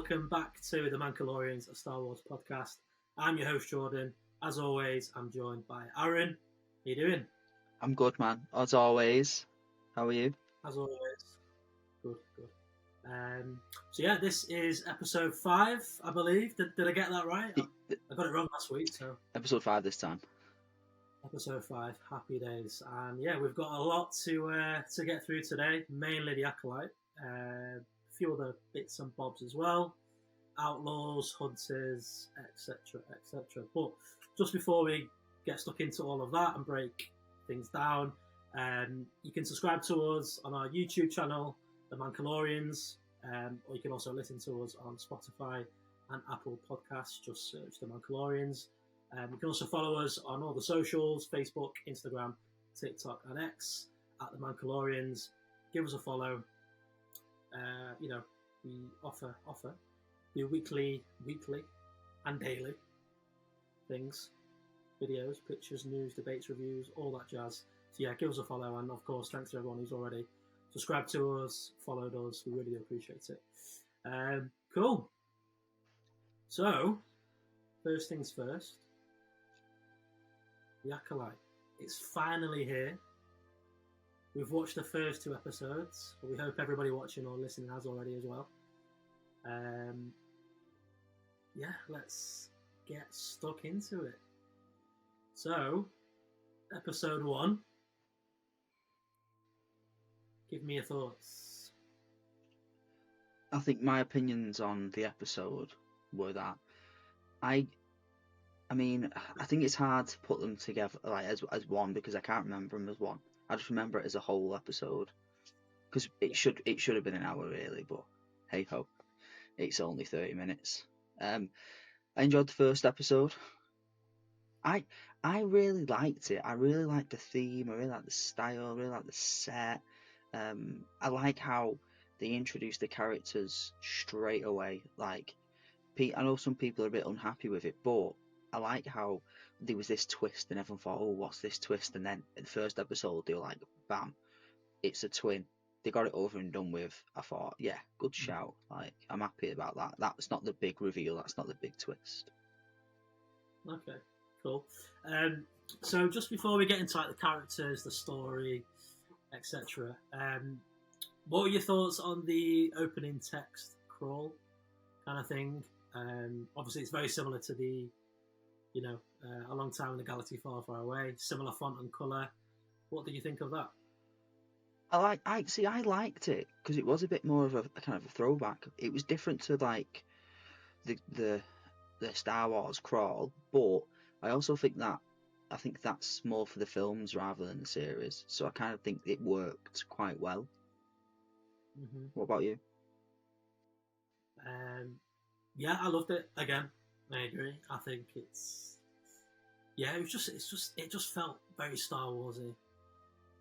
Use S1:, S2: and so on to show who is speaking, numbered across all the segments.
S1: welcome back to the Mancalorians, a Star Wars podcast. I'm your host, Jordan. As always, I'm joined by Aaron. How you doing?
S2: I'm good, man. As always. How are you?
S1: As always. Good. So yeah, this is episode 5, I believe. Did I get that right? I got it wrong last week, so...
S2: Episode 5 this time.
S1: Episode 5, happy days. And yeah, we've got a lot to get through today, mainly the Acolyte. A few other bits and bobs as well. Outlaws, hunters, etc, etc. But just before we get stuck into all of that and break things down, you can subscribe to us on our YouTube channel, The Mancalorians, or you can also listen to us on Spotify and Apple Podcasts. Just search The Mancalorians. You can also follow us on all the socials, Facebook, Instagram, TikTok and X at The Mancalorians. Give us a follow. We offer the weekly and daily things, videos, pictures, news, debates, reviews, all that jazz. So yeah, give us a follow, and of course, thanks to everyone who's already subscribed to us, followed us. We really appreciate it. Cool. So, first things first, the Acolyte. It's finally here. We've watched the first 2 episodes, but we hope everybody watching or listening has already as well. Let's get stuck into it. So, episode 1. Give me your thoughts.
S2: I think my opinions on the episode were that I think it's hard to put them together like as one, because I can't remember them as one. I just remember it as a whole episode, because it should have been an hour really, but hey ho, it's only 30 minutes. I enjoyed the first episode. I really liked it. I really liked the theme. I really liked the style. I really liked the set. I like how they introduced the characters straight away. Like, I know some people are a bit unhappy with it, but I like how there was this twist and everyone thought, oh, what's this twist? And then in the first episode, they were like, bam, it's a twin. They got it over and done with. I thought, yeah, good shout. Like, I'm happy about that. That's not the big reveal. That's not the big twist.
S1: Okay, cool. So just before we get into like the characters, the story, etc., what were your thoughts on the opening text crawl kind of thing? Obviously, it's very similar to the, A Long Time in a Galaxy Far, Far Away. Similar font and colour. What did you think of that?
S2: I liked it because it was a bit more of a kind of a throwback. It was different to like the Star Wars crawl, but I also think that's more for the films rather than the series. So I kind of think it worked quite well. Mm-hmm. What about you?
S1: Yeah, I loved it. Again, I agree. I think it just felt very Star Warsy.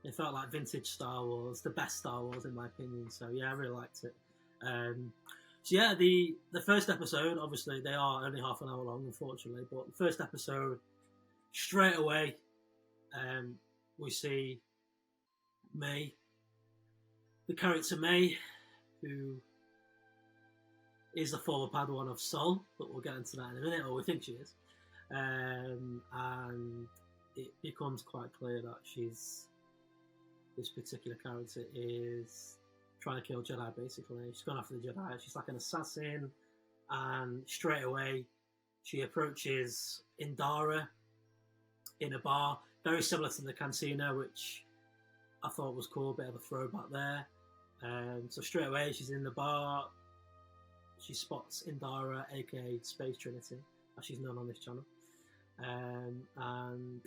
S1: It felt like vintage Star Wars, the best Star Wars in my opinion. So yeah, I really liked it. So yeah, the first episode, obviously they are only half an hour long, unfortunately, but the first episode, straight away, we see May, the character May, who is the former Padawan of Sol, but we'll get into that in a minute, or we think she is. And it becomes quite clear that this particular character is trying to kill Jedi, basically. She's gone after the Jedi. She's like an assassin, and straight away she approaches Indara in a bar, very similar to the Cantina, which I thought was cool, a bit of a throwback there. So straight away she's in the bar. She spots Indara, aka Space Trinity, as she's known on this channel. And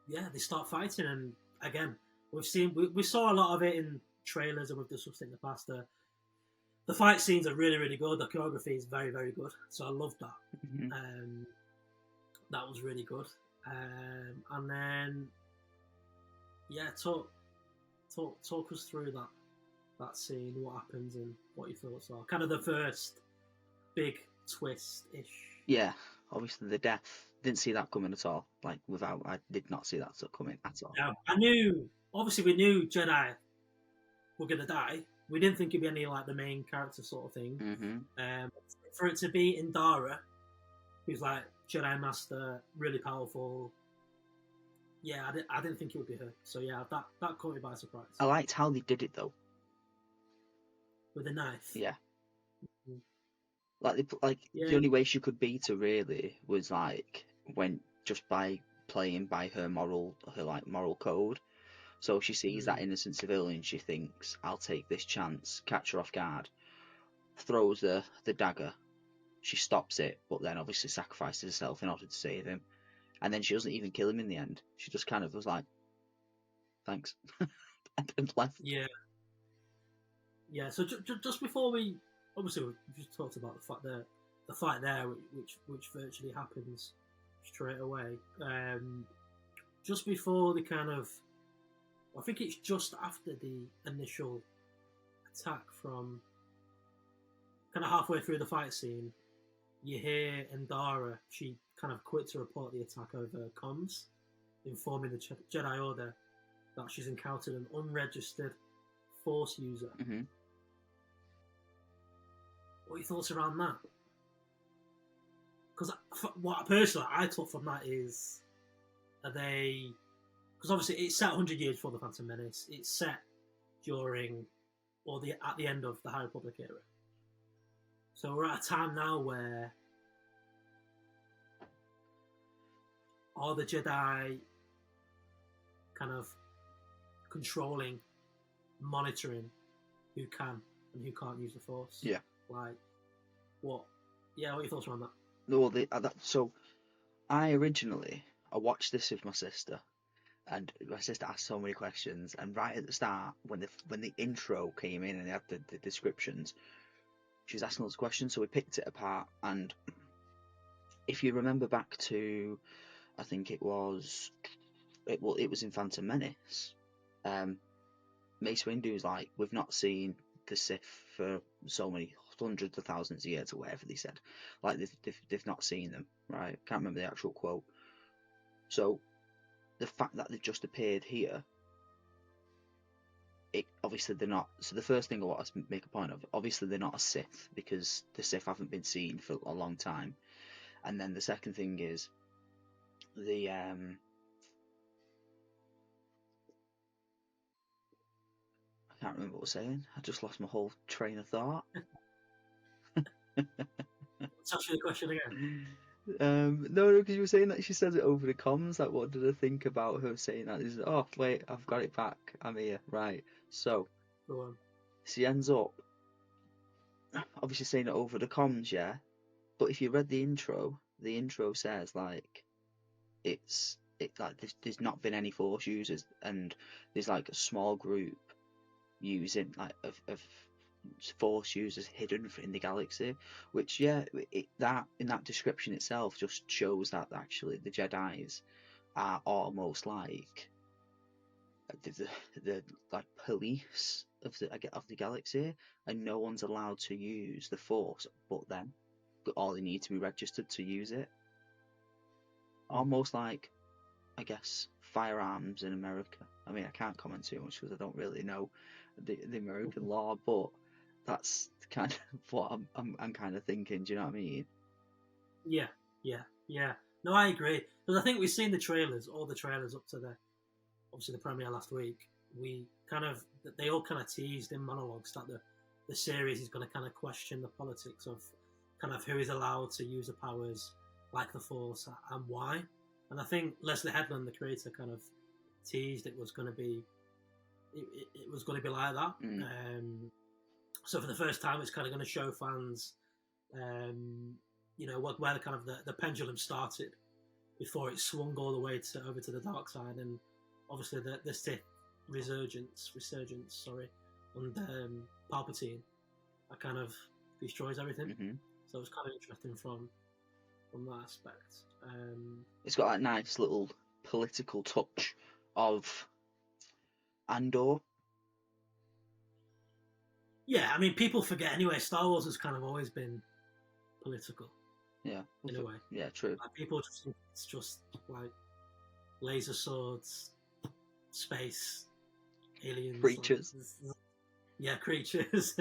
S1: yeah, they start fighting, and again, we saw a lot of it in trailers and we've discussed it in the past. The fight scenes are really, really good. The choreography is very, very good. So I loved that. Mm-hmm. That was really good. And then, yeah, talk us through that scene, what happens and what your thoughts are. Kind of the first big twist-ish.
S2: Yeah, obviously the death. Didn't see that coming at all. I did not see that coming at all.
S1: No, we knew Jedi were going to die. We didn't think it'd be any like the main character sort of thing.
S2: Mm-hmm.
S1: for it to be Indara, who's like Jedi Master, really powerful. Yeah, I didn't think it would be her. So yeah, that caught me by surprise.
S2: I liked how they did it though.
S1: With a knife.
S2: Yeah.
S1: Mm.
S2: Like
S1: Yeah.
S2: the only way she could beat her really was like when just by playing by her moral code. So she sees that innocent civilian, she thinks, I'll take this chance, catch her off guard, throws the dagger, she stops it, but then obviously sacrifices herself in order to save him. And then she doesn't even kill him in the end. She just kind of was like, thanks, and left.
S1: Yeah. Yeah, so just before we just talked about the fight there, which virtually happens straight away. Just before the kind of, I think it's just after the initial attack from kind of halfway through the fight scene, you hear Indara, she kind of quit to report the attack over comms, informing the Jedi Order that she's encountered an unregistered Force user.
S2: Mm-hmm.
S1: What are your thoughts around that? Because what personally I took from that is, are they? Because obviously it's set 100 years before the Phantom Menace. It's set during, or at the end of the High Republic era. So we're at a time now where are the Jedi kind of controlling, monitoring who can and who can't use the Force?
S2: Yeah.
S1: Like, what? Yeah, what are your thoughts around that?
S2: No, so I watched this with my sister, and my sister asked so many questions. And right at the start, when the intro came in and they had the descriptions, she was asking lots of questions. So we picked it apart. And if you remember back to, I think it was in Phantom Menace. Mace Windu's like, we've not seen the Sith for so many hundreds of thousands of years or whatever they said. Like they've not seen them, right? Can't remember the actual quote. So the fact that they've just appeared here, obviously they're not. So the first thing I want to make a point of, obviously they're not a Sith because the Sith haven't been seen for a long time. And then the second thing is the I can't remember what I was saying. I just lost my whole train of thought.
S1: Let's ask you the question again.
S2: No, because you were saying that she says it over the comms. Like, what did I think about her saying that? Oh, wait, I've got it back. I'm here. Right. So,
S1: Go on.
S2: she ends up obviously saying it over the comms, yeah? But if you read the intro says, like, it's like there's not been any Force users, and there's, like, a small group using, like, of Force users hidden in the galaxy, which that in that description itself just shows that actually the Jedi's are almost like the like police of the galaxy, and no one's allowed to use the Force but them. All they need to be registered to use it. Almost like, I guess, firearms in America. I mean, I can't comment too much because I don't really know the American law, but that's kind of what I'm kind of thinking. Do you know what I mean?
S1: Yeah. No, I agree, because I think we've seen all the trailers up to obviously the premiere last week. They all kind of teased in monologues that the series is going to kind of question the politics of kind of who is allowed to use the powers like the Force and why. And I think Leslye Headland, the creator, kind of teased it was going to be like that. So for the first time, it's kind of going to show fans, where the kind of the pendulum started before it swung all the way over to the dark side, and obviously the Sith resurgence, under Palpatine, that kind of destroys everything.
S2: Mm-hmm.
S1: So it's kind of interesting from that aspect.
S2: It's got that nice little political touch of Andor.
S1: Yeah, I mean, people forget anyway. Star Wars has kind of always been political.
S2: Yeah,
S1: in a way.
S2: Yeah, true.
S1: Like, people just think it's just like laser swords, space, aliens,
S2: creatures.
S1: Creatures.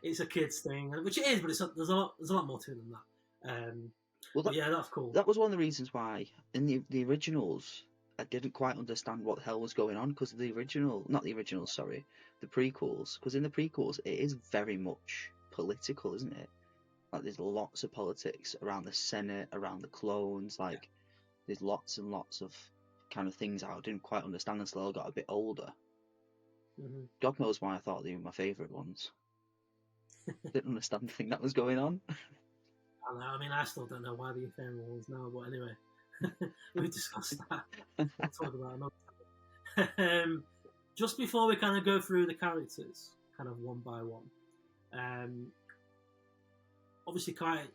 S1: it's a kids thing, which it is, but there's a lot more to it than that. But yeah, that's cool.
S2: That was one of the reasons why in the originals I didn't quite understand what the hell was going on, because the prequels, because in the prequels it is very much political, isn't it? Like there's lots of politics around the Senate, around the clones, like there's lots and lots of kind of things I didn't quite understand until I got a bit older.
S1: Mm-hmm.
S2: God knows why I thought they were my favourite ones. Didn't understand the thing that was going on.
S1: I know. I mean, I still don't know why they're your favourite ones now, but anyway, we discussed that. We'll talk about another time. Just before we kind of go through the characters, kind of one by one, obviously, quite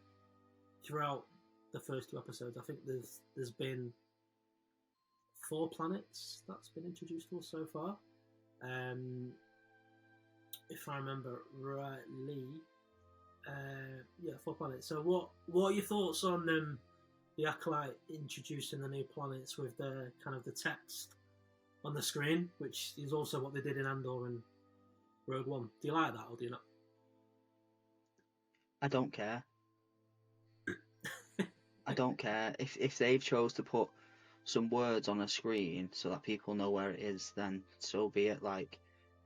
S1: throughout the first 2 episodes, I think there's been 4 planets that's been introduced to us so far. If I remember rightly, 4 planets. So what are your thoughts on the Acolyte introducing the new planets with the kind of the text on the screen, which is also what they did in Andor and Rogue One? Do you like that or do you not?
S2: I don't care. I don't care if they've chose to put some words on a screen so that people know where it is, then so be it. Like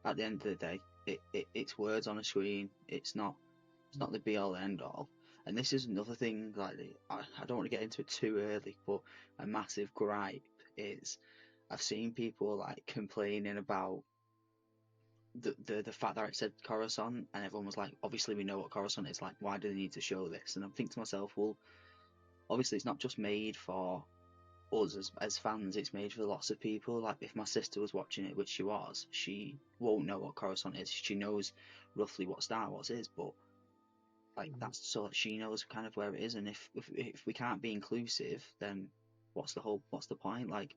S2: at the end of the day, it's words on a screen. It's not the be all end all. And this is another thing. Like I don't want to get into it too early, but a massive gripe is I've seen people like complaining about the fact that it said Coruscant, and everyone was like, obviously we know what Coruscant is. Like, why do they need to show this? And I'm thinking to myself, well, obviously it's not just made for us as fans, it's made for lots of people. Like if my sister was watching it, which she was, she won't know what Coruscant is. She knows roughly what Star Wars is, but like that's so that she knows kind of where it is. And if we can't be inclusive, then what's the point? Like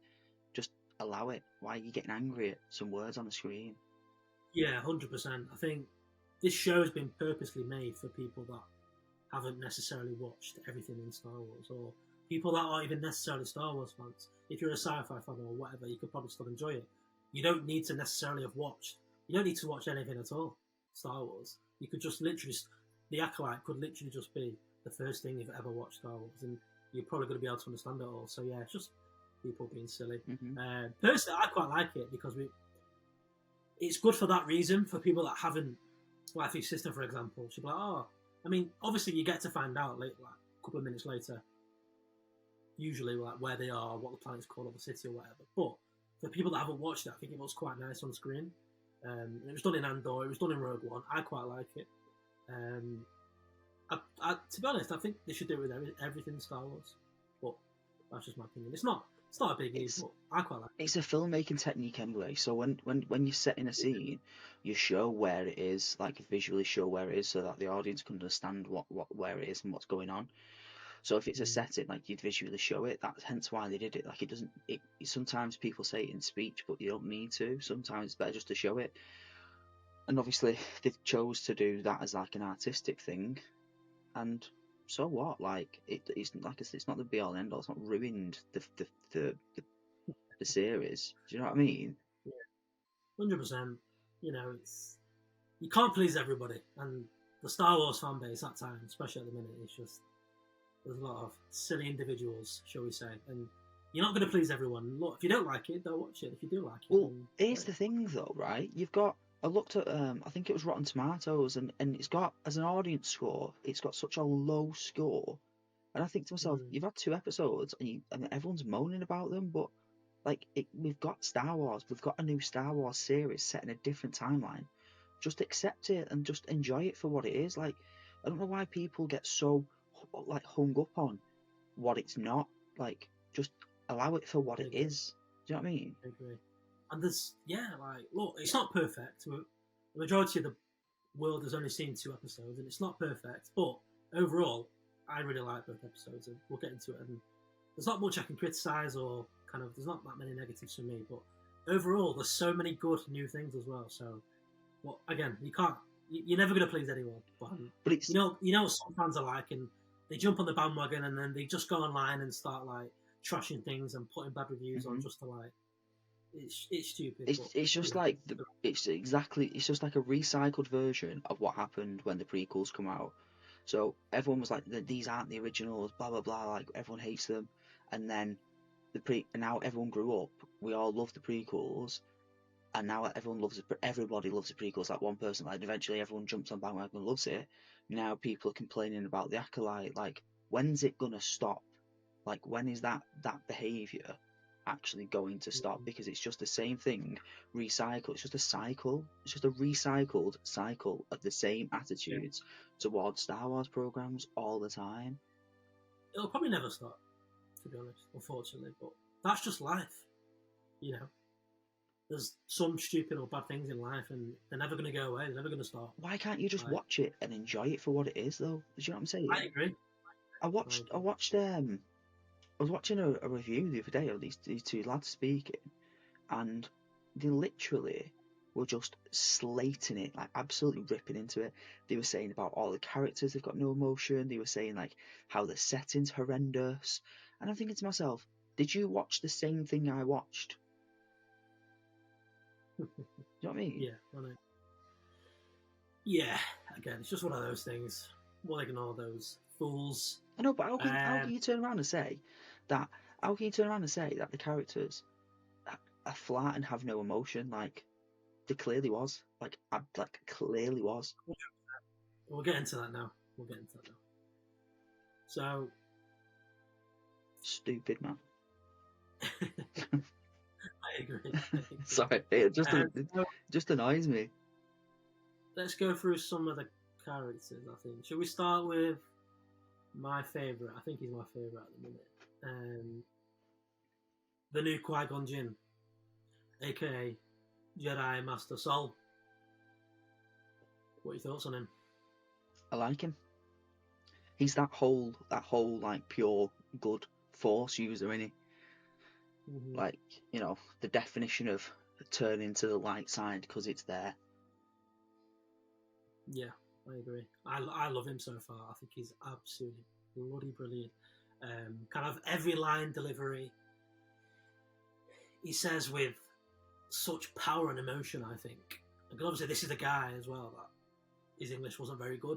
S2: just allow it. Why are you getting angry at some words on the screen?
S1: Yeah, 100%. I think this show has been purposely made for people that haven't necessarily watched everything in Star Wars, or people that aren't even necessarily Star Wars fans. If you're a sci-fi fan or whatever, you could probably still enjoy it. You don't need to necessarily have watched. You don't need to watch anything at all. Star Wars. You could just literally. The Acolyte could literally just be the first thing you've ever watched Star Wars, and you're probably going to be able to understand it all. So yeah, it's just people being silly.
S2: Mm-hmm.
S1: Personally, I quite like it because it's good for that reason, for people that haven't, like your sister, for example. She'll be like, oh, I mean, obviously you get to find out like a couple of minutes later, usually like where they are, what the planet's called, or the city or whatever. But for people that haven't watched it, I think it was quite nice on screen. It was done in Andor, it was done in Rogue One. I quite like it. To be honest, I think they should do it with everything Star Wars. But that's just my opinion. It's not a big deal, but I quite like it.
S2: It's a filmmaking technique anyway. So when you're setting a scene, you show where it is, like visually show where it is, so that the audience can understand where it is and what's going on. So if it's a setting, like you'd visually show it. That's hence why they did it. Like it doesn't. Sometimes people say it in speech, but you don't need to. Sometimes it's better just to show it. And obviously they chose to do that as like an artistic thing, and so what? Like it's like I said, it's not the be all end all. It's not ruined the series. Do you know what I mean?
S1: Yeah, 100%. You know, you can't please everybody, and the Star Wars fan base at times, especially at the minute, it's just there's a lot of silly individuals, shall we say, and you're not going to please everyone. Look, if you don't like it, don't watch it. If you do like it,
S2: well, here's the thing, though, right? You've got. I looked at, I think it was Rotten Tomatoes, and it's got, as an audience score, it's got such a low score. And I think to myself, you've had 2 episodes, and everyone's moaning about them, but like we've got Star Wars, we've got a new Star Wars series set in a different timeline. Just accept it and just enjoy it for what it is. Like, I don't know why people get so like hung up on what it's not. Like, just allow it for what it is. Do you know what I mean?
S1: I agree. And look, it's not perfect. The majority of the world has only seen 2 episodes, and it's not perfect. But overall, I really like both episodes, and we'll get into it. And there's not much I can criticise, or kind of, there's not that many negatives for me. But overall, there's so many good new things as well. So, well, again, you're never going to please anyone. But it's, you know what some fans are like, and they jump on the bandwagon, and then they just go online and start like trashing things and putting bad reviews on just to like it's stupid.
S2: It's
S1: But,
S2: it's just like it's just like a recycled version of what happened when the prequels come out. So everyone was like, these aren't the originals, blah blah blah. Like everyone hates them, and then and now everyone grew up. We all love the prequels, and now everybody loves the prequels. Like one person, like eventually everyone jumps on bandwagon and loves it. Now people are complaining about the Acolyte. Like, when's it gonna stop? Like, when is that behavior actually going to stop? Because it's just the same thing recycled. It's just a cycle. It's just a recycled cycle of the same attitudes towards Star Wars programs all the time.
S1: It'll probably never stop, to be honest, unfortunately. But that's just life, you know. There's some stupid or bad things in life, and they're never going to go away. They're never going to stop.
S2: Why can't you just watch it and enjoy it for what it is, though? Do you know what I'm saying?
S1: I agree.
S2: I was watching a review the other day of these two lads speaking, and they literally were just slating it, like absolutely ripping into it. They were saying about all the characters, they've got no emotion. They were saying like how the setting's horrendous. And I'm thinking to myself, did you watch the same thing I watched? Do you know what I mean?
S1: Yeah, I know. Yeah, again, it's just one of those things. We'll ignore those fools.
S2: I know, but how can you turn around and say that? How can you turn around and say that the characters are flat and have no emotion? Like, there clearly was. Like clearly was.
S1: We'll get into that now. So,
S2: stupid, man.
S1: I agree.
S2: Sorry, it just annoys me.
S1: Let's go through some of the characters, I think. Should we start with my favourite? I think he's my favourite at the minute. The new Qui-Gon Jinn, aka Jedi Master Sol. What are your thoughts on him?
S2: I like him. He's that whole like pure good Force user, isn't he? Mm-hmm. Like, you know, the definition of turning to the light side because it's there.
S1: Yeah, I agree. I love him so far. I think he's absolutely bloody brilliant. Kind of every line delivery he says with such power and emotion, I think. Because obviously this is a guy as well that his English wasn't very good.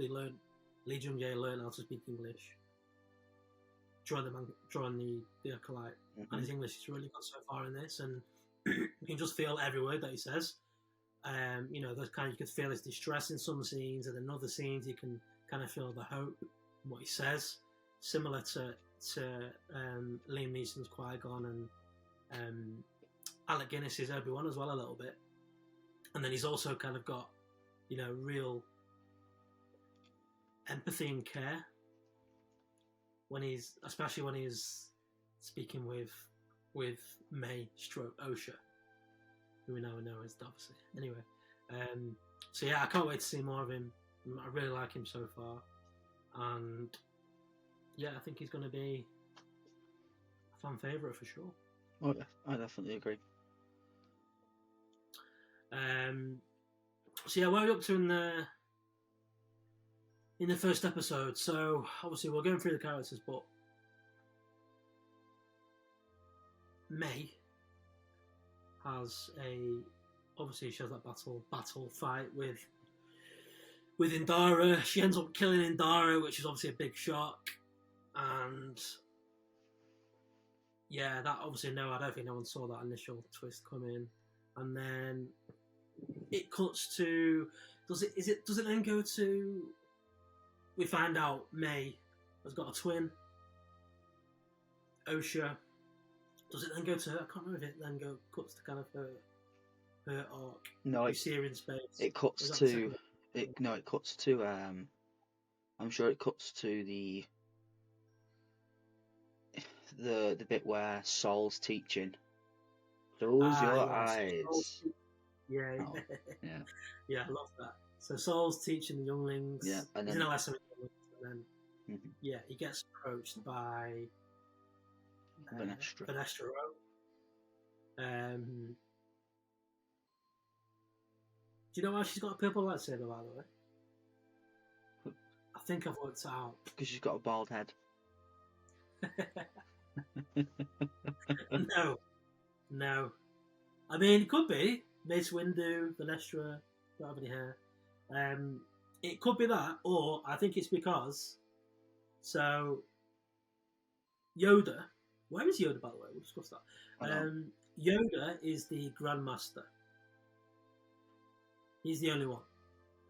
S1: Lee Jung-jae learned how to speak English during the Acolyte. Mm-hmm. And his English has really got so far in this, and you can just feel every word that he says. You know, you could feel his distress in some scenes, and in other scenes you can kind of feel the hope in what he says, similar to Liam Neeson's Qui-Gon and Alec Guinness's Obi-Wan as well a little bit. And then he's also kind of got, you know, real empathy and care especially when he's speaking with May stroke Osha, who we now know as Davsy. Anyway, so yeah, I can't wait to see more of him. I really like him so far, and yeah, I think he's going to be a fan favourite for sure.
S2: Oh yeah, I definitely agree.
S1: So yeah, where are we up to in the first episode? So obviously we're going through the characters, but May has obviously she has that battle fight with Indara. She ends up killing Indara, which is obviously a big shock, and yeah, that obviously I don't think no one saw that initial twist come in, and then it cuts to does it then go to, we find out May has got a twin, Osha. Does it then go to her? I can't remember if it then cuts to kind of her arc.
S2: No,
S1: you see her in space.
S2: It cuts to it cuts to I'm sure it cuts to the bit where Saul's teaching. Close your eyes.
S1: Yeah.
S2: Oh, yeah.
S1: Yeah, I love that. So Saul's teaching the younglings.
S2: Yeah, and then
S1: he's in a lesson with the younglings, and then yeah, he gets approached by
S2: Vanestra.
S1: Do you know why she's got a purple lightsaber, by the way? I think I've worked it out.
S2: Because she's got a bald head.
S1: No. I mean, it could be Mace Windu, Venestra, don't have any hair. It could be that, or I think it's because so Yoda. Where is Yoda, by the way? We'll discuss that. Yoda is the Grandmaster. He's the only one.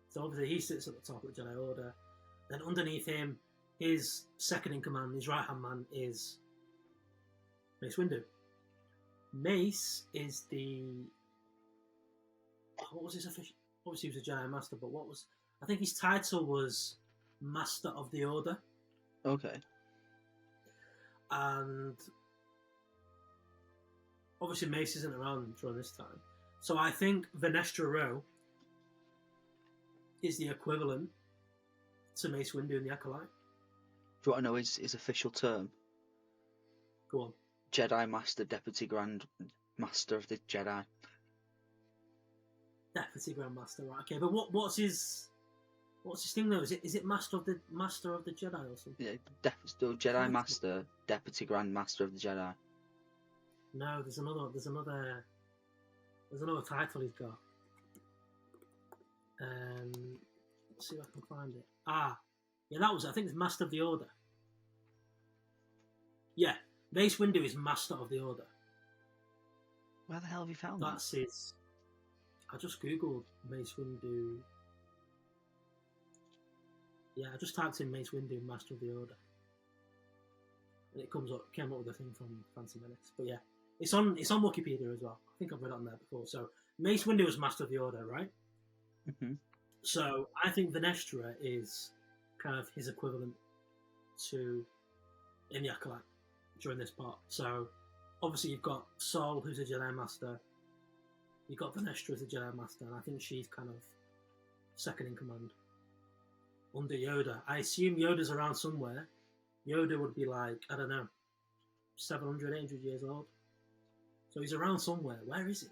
S1: So obviously he sits at the top of the Jedi Order. Then underneath him, his second in command, his right hand man, is Mace Windu. Mace is the what was his official? Obviously he was a Jedi Master, but what was I think his title was Master of the Order.
S2: Okay.
S1: And obviously Mace isn't around during this time, so I think Venestra Row is the equivalent to Mace Windu in the Acolyte.
S2: Do you want to know his official term?
S1: Go on.
S2: Jedi Master, Deputy Grand Master of the Jedi.
S1: Deputy Grand Master, right? Okay, but what's his thing though? Is it Master of the Jedi or something?
S2: Yeah, still Jedi Master, Deputy Grand Master of the Jedi.
S1: No, there's another title he's got. Let's see if I can find it. Yeah, I think it's Master of the Order. Yeah, Mace Windu is Master of the Order.
S2: Where the hell have you found
S1: that? That's his. I just googled Mace Windu. Yeah, I just typed in Mace Windu, Master of the Order, and it came up with a thing from Fancy Minutes. But yeah, it's on Wikipedia as well. I think I've read it on there before. So Mace Windu is Master of the Order, right?
S2: Mm-hmm.
S1: So I think Venestra is kind of his equivalent to in the Acolyte during this part. So obviously you've got Sol, who's a Jedi Master. You've got Venestra as a Jedi Master, and I think she's kind of second in command under Yoda. I assume Yoda's around somewhere. Yoda would be like, I don't know, 700, 800 years old. So he's around somewhere. Where is he?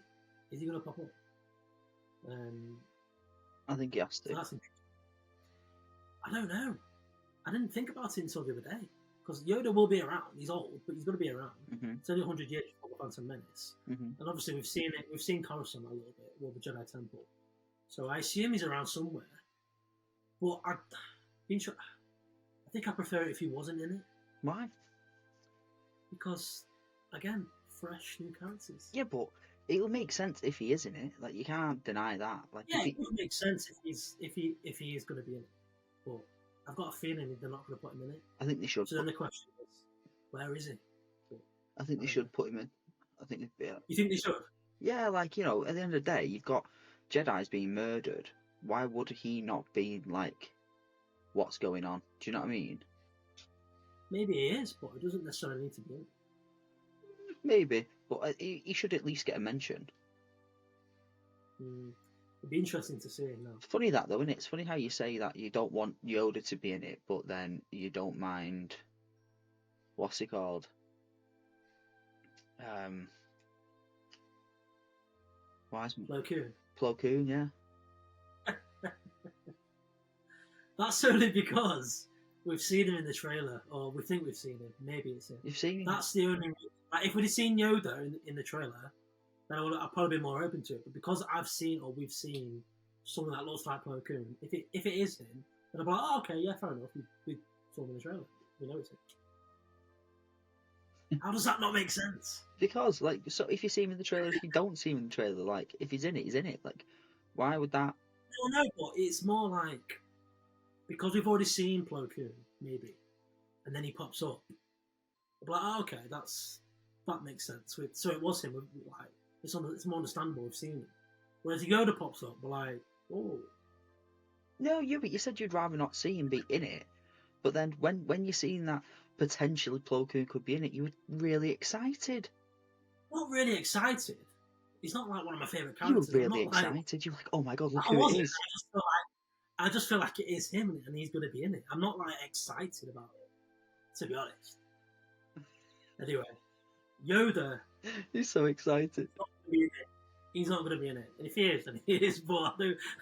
S1: Is he going to pop up?
S2: I think he has to.
S1: So I don't know. I didn't think about it until the other day. Because Yoda will be around. He's old, but he's going to be around.
S2: Mm-hmm.
S1: It's only 100 years before the Phantom Menace.
S2: Mm-hmm.
S1: And obviously we've seen it. We've seen Coruscant a little bit, or the Jedi Temple. So I assume he's around somewhere. But I think I prefer it if he wasn't in it.
S2: Why?
S1: Because, again, fresh new characters.
S2: Yeah, but it'll make sense if he is in it. Like, you can't deny that. Like,
S1: yeah, it would make sense if he is going to be in it. But I've got a feeling they're not going to put him in it.
S2: I think they should.
S1: So then the question is, where is he? But,
S2: I think they should put him in. I think it'd be.
S1: You think they should?
S2: Yeah, like, you know, at the end of the day, you've got Jedi's being murdered. Why would he not be like, what's going on? Do you know what I mean?
S1: Maybe he is, but it doesn't necessarily need to be.
S2: Maybe, but he should at least get a mention.
S1: It'd be interesting to see. No.
S2: It's funny that though, isn't it? It's funny how you say that you don't want Yoda to be in it, but then you don't mind. What's he called? Why is
S1: Plo Koon?
S2: Plo Koon, yeah.
S1: That's only because we've seen him in the trailer, or we think we've seen him. Maybe it's him.
S2: You've seen him?
S1: That's the only. Like, if we'd have seen Yoda in the trailer, then I'd probably be more open to it. But because we've seen someone that looks like Plo Koon, if it is him, then I'll be like, oh, okay, yeah, fair enough. We saw him in the trailer. We know it's him. How does that not make sense?
S2: Because, like, so if you see him in the trailer, if you don't see him in the trailer, like, if he's in it, he's in it. Like, why would that?
S1: No, but it's more like, because we've already seen Plo Koon, maybe, and then he pops up. I'm like, oh, okay, that makes sense. So it was him. Like, it's more understandable. We've seen him. Whereas Yoda pops up, we're like, oh.
S2: No, but you said you'd rather not see him be in it. But then when you're seeing that potentially Plo Koon could be in it, you were really excited.
S1: Not really excited. He's not like one of my favourite characters.
S2: You were really excited. You're like, oh my god, look who it is.
S1: I just feel like it is him and he's going to be in it. I'm not like excited about it, to be honest. Anyway, Yoda.
S2: He's so excited.
S1: He's not going to be in it. And if he is, then he is. But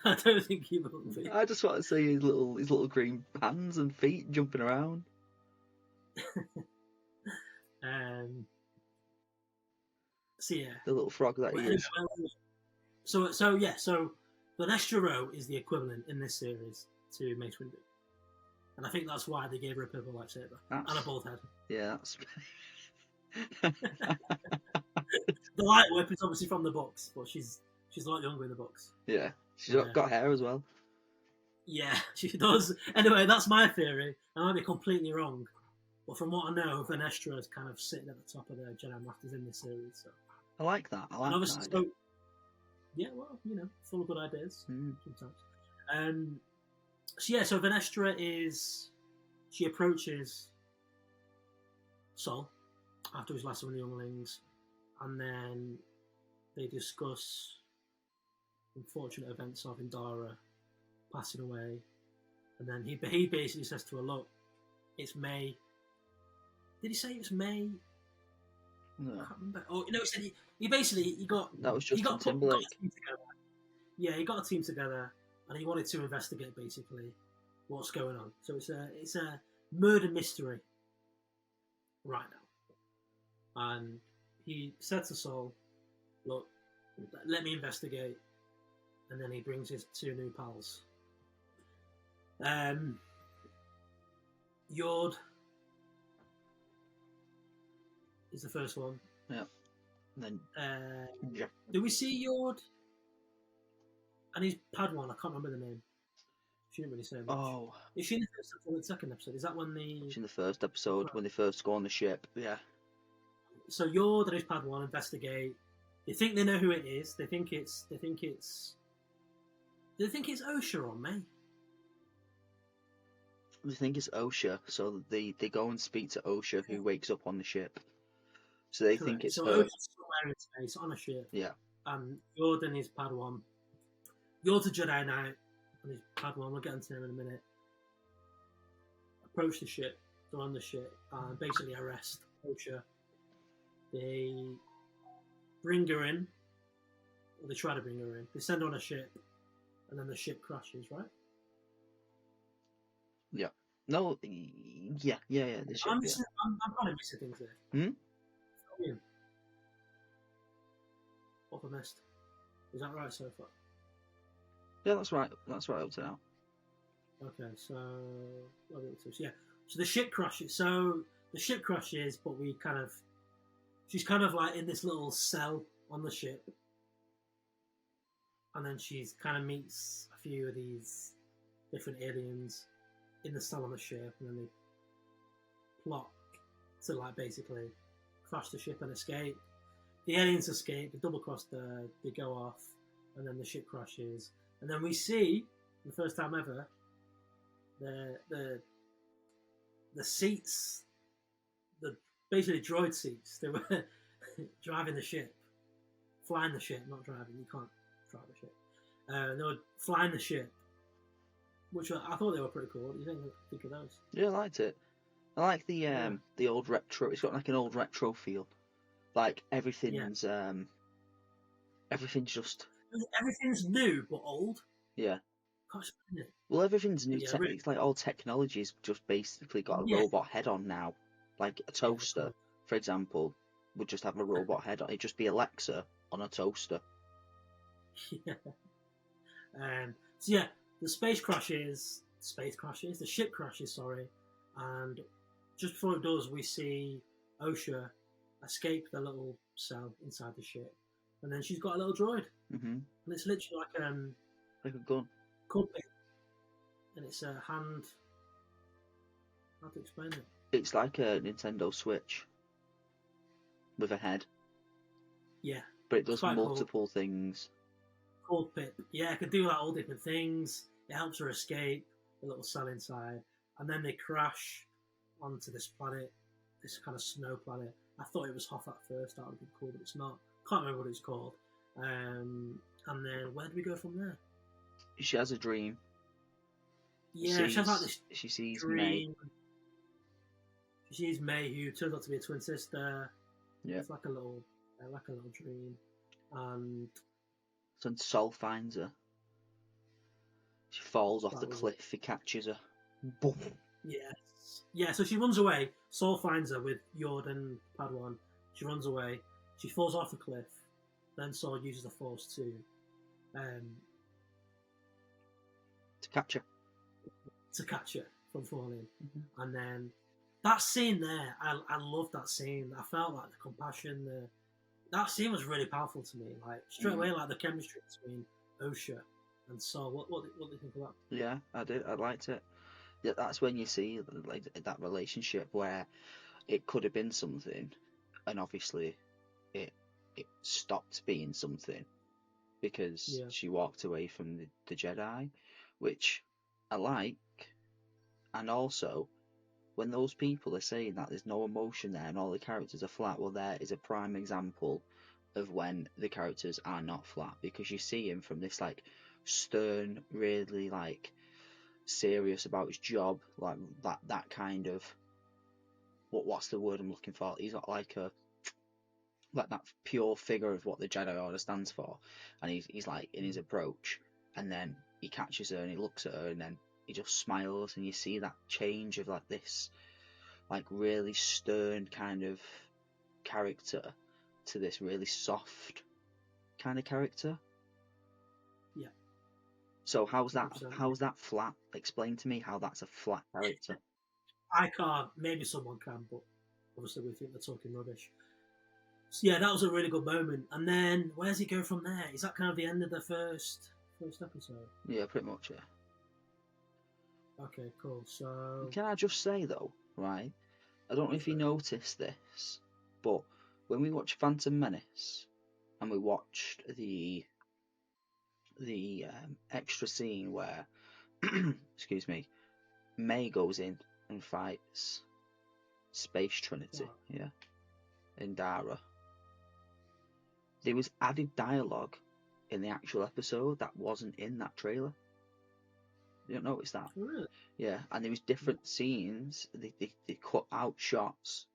S1: I don't think he will be.
S2: I just want to see his little green hands and feet jumping around.
S1: So yeah,
S2: The little frog that he is.
S1: So Vanestra Rowe is the equivalent in this series to Mace Windu, and I think that's why they gave her a purple lightsaber and a bald head.
S2: Yeah, that's.
S1: The light whip is obviously from the books, but she's a lot younger in the books.
S2: Yeah, she's got hair as well.
S1: Yeah, she does. Anyway, that's my theory. I might be completely wrong, but from what I know, Vanestra is kind of sitting at the top of the Jedi Masters in this series. So
S2: I like that. I like that.
S1: So, yeah, well, full of good ideas sometimes. So Vanestra she approaches Sol after his last of the younglings, and then they discuss unfortunate events of Indara passing away, and then he basically says to her, "Look, it's May." Did he say it was May?
S2: No.
S1: I can't remember. Oh, he said he got
S2: that was just
S1: got
S2: Timberlake.
S1: a team together. Yeah, he got a team together, and he wanted to investigate basically what's going on. So it's a murder mystery right now, and he said to Sol, "Look, let me investigate," and then he brings his two new pals. Yord is the first one.
S2: Yeah. And then
S1: do we see Yord and his Padawan? I can't remember the name. She didn't really say much.
S2: Oh.
S1: Is she in the first episode or the second episode? Is that when
S2: She's in the first episode when they first go on the ship. Yeah.
S1: So Yord and his Padawan investigate. They think they know who it is. They think it's Osha or May.
S2: They think it's Osha, so they go and speak to Osha, who wakes up on the ship. So they think it's her.
S1: Osha's somewhere in space on a ship.
S2: Yeah.
S1: And Yord and his Padawan. Yord's a Jedi Knight, and his Padawan, we'll get into him in a minute, approach the ship. They're on the ship and basically arrest Osha. They bring her in, or they try to bring her in. They send her on a ship, and then the ship crashes, right?
S2: Yeah. No. Yeah. The ship,
S1: I'm kind of missing things there. What have I missed? Is that right so far?
S2: Yeah, that's right. That's right up to now.
S1: Okay, so so the ship crashes. So the ship crashes, but she's kind of like in this little cell on the ship, and then she's kind of meets a few of these different aliens in the cell on the ship, and then they plot to basically crash the ship and escape. The aliens escape, they double cross they go off, and then the ship crashes, and then we see the first time ever the seats, the basically droid seats. They were driving the ship, flying the ship, not driving. You can't drive the ship. They were flying the ship, which I thought they were pretty cool. What do you think of those?
S2: Yeah, I liked it. I like the old retro. It's got like an old retro feel. Like everything's everything's just
S1: everything's new but old.
S2: Yeah.
S1: Gosh,
S2: well, everything's new.
S1: Yeah,
S2: It's like all technology's just basically got a robot head on now. Like a toaster, for example, would just have a robot head on. It'd just be Alexa on a toaster.
S1: Yeah. So yeah, the ship crashes, sorry, and just before it does, we see Osha escape the little cell inside the ship, and then she's got a little droid, and it's literally
S2: like a gun,
S1: cockpit, and it's a hand. How to explain it?
S2: It's like a Nintendo Switch with a head.
S1: Yeah,
S2: but it does multiple things.
S1: Cockpit, yeah, it can do all different things. It helps her escape the little cell inside, and then they crash onto this planet, this kind of snow planet. I thought it was Hoth at first. That would have been cool, but it's not. Can't remember what it's called. And then where do we go from there?
S2: She has a dream.
S1: Yeah, she has like this.
S2: She sees
S1: dream.
S2: May.
S1: She sees May, who turns out to be a twin sister.
S2: Yeah,
S1: it's like a little dream. And
S2: then Sol finds her. She falls off the cliff. He catches her. Boom.
S1: Yes. Yeah, so she runs away. Sol finds her with Yord and Padawan. She runs away. She falls off the cliff. Then Sword uses the Force to
S2: catch her.
S1: To catch her from falling. Mm-hmm. And then that scene there, I loved that scene. I felt like the compassion. That scene was really powerful to me. Like straight away, like the chemistry between Osha and Saul. What do you think of that?
S2: Yeah, I did. I liked it. Yeah, that's when you see like that relationship where it could have been something, and obviously it stopped being something because she walked away from the Jedi, which I like. And also, when those people are saying that there's no emotion there and all the characters are flat, well, there is a prime example of when the characters are not flat, because you see him from this like stern, really like serious about his job, like that kind of what's the word I'm looking for? He's not like that pure figure of what the Jedi Order stands for, and he's like in his approach, and then he catches her and he looks at her and then he just smiles, and you see that change of like this like really stern kind of character to this really soft kind of character.
S1: Yeah.
S2: So how's that flat? Explain to me how that's a flat character.
S1: I can't. Maybe someone can, but obviously we think they're talking rubbish. So yeah, that was a really good moment. And then where does he go from there? Is that kind of the end of the first episode?
S2: Yeah, pretty much. Yeah.
S1: Okay, cool. So
S2: can I just say though, right? I don't know if you noticed this, but when we watched Phantom Menace and we watched the extra scene where, excuse me, May goes in and fights Space Trinity, in Dara. There was added dialogue in the actual episode that wasn't in that trailer. You don't notice that?
S1: Really?
S2: Yeah, and there was different scenes. They cut out shots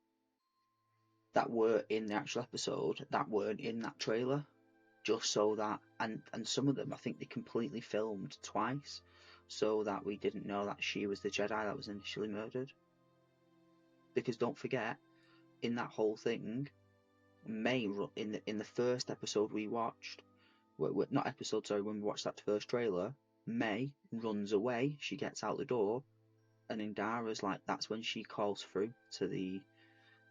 S2: that were in the actual episode that weren't in that trailer, just so that, and some of them I think they completely filmed twice, so that we didn't know that she was the Jedi that was initially murdered. Because don't forget, in that whole thing, May in the first episode we watched, not episode, sorry, when we watched that first trailer, May runs away, she gets out the door, and in Dara's like that's when she calls through to the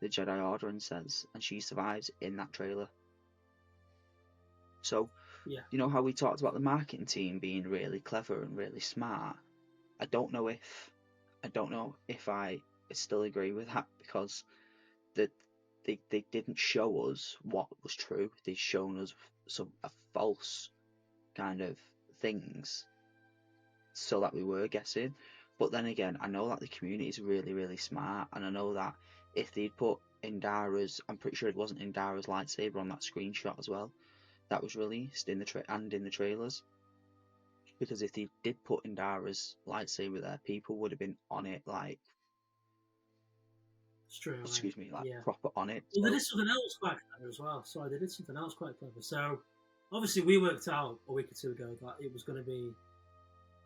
S2: Jedi Order and says, and she survives in that trailer. So, you know how we talked about the marketing team being really clever and really smart? I don't know if I still agree with that, because they didn't show us what was true. They'd shown us some false kind of things so that we were guessing. But then again, I know that the community is really, really smart, and I know that if they'd put Indara's, I'm pretty sure it wasn't Indara's lightsaber on that screenshot as well, that was released in the trailers. Because if they did put Indara's lightsaber there, people would have been on it like, excuse me, like proper on it.
S1: Well, they did something else quite clever as well. Sorry, they did something else quite clever. So, obviously, we worked out a week or two ago that it was going to be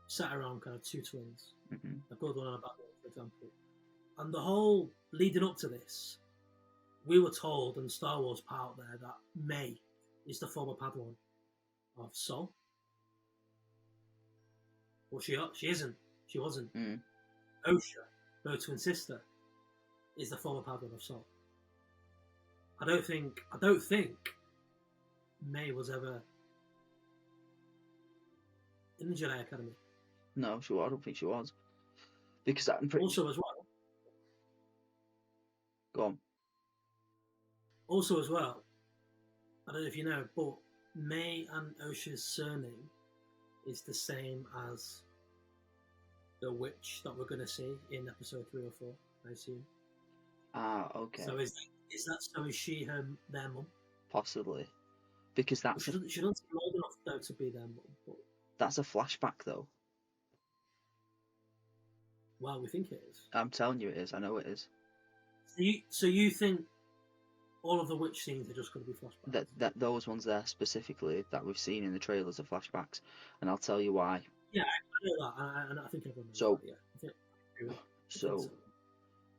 S1: set around kind of two twins, a good one and a bad one, for example. And the whole leading up to this, we were told, and Star Wars put out there, that May is the former Padawan of Sol. Well, she isn't. She wasn't. Osha, her twin sister, is the former Padawan of Sol. I don't think May was ever in the Jedi Academy.
S2: No, I don't think she was. Because I'm pretty
S1: also as well.
S2: Go on.
S1: Also as well, I don't know if you know, but May and Osha's surname is the same as the witch that we're going to see in episode 3 or 4, I assume.
S2: Ah, okay.
S1: So is she their mum?
S2: Possibly. Because that's...
S1: She doesn't seem old enough, though, to be their mum. But...
S2: That's a flashback, though.
S1: Well, we think it is.
S2: I'm telling you it is. I know it is.
S1: So you think all of the witch scenes are just going to be flashbacks?
S2: That those ones there specifically that we've seen in the trailers are flashbacks, and I'll tell you why.
S1: Yeah, I know that, and I think everyone knows
S2: so,
S1: that. Yeah.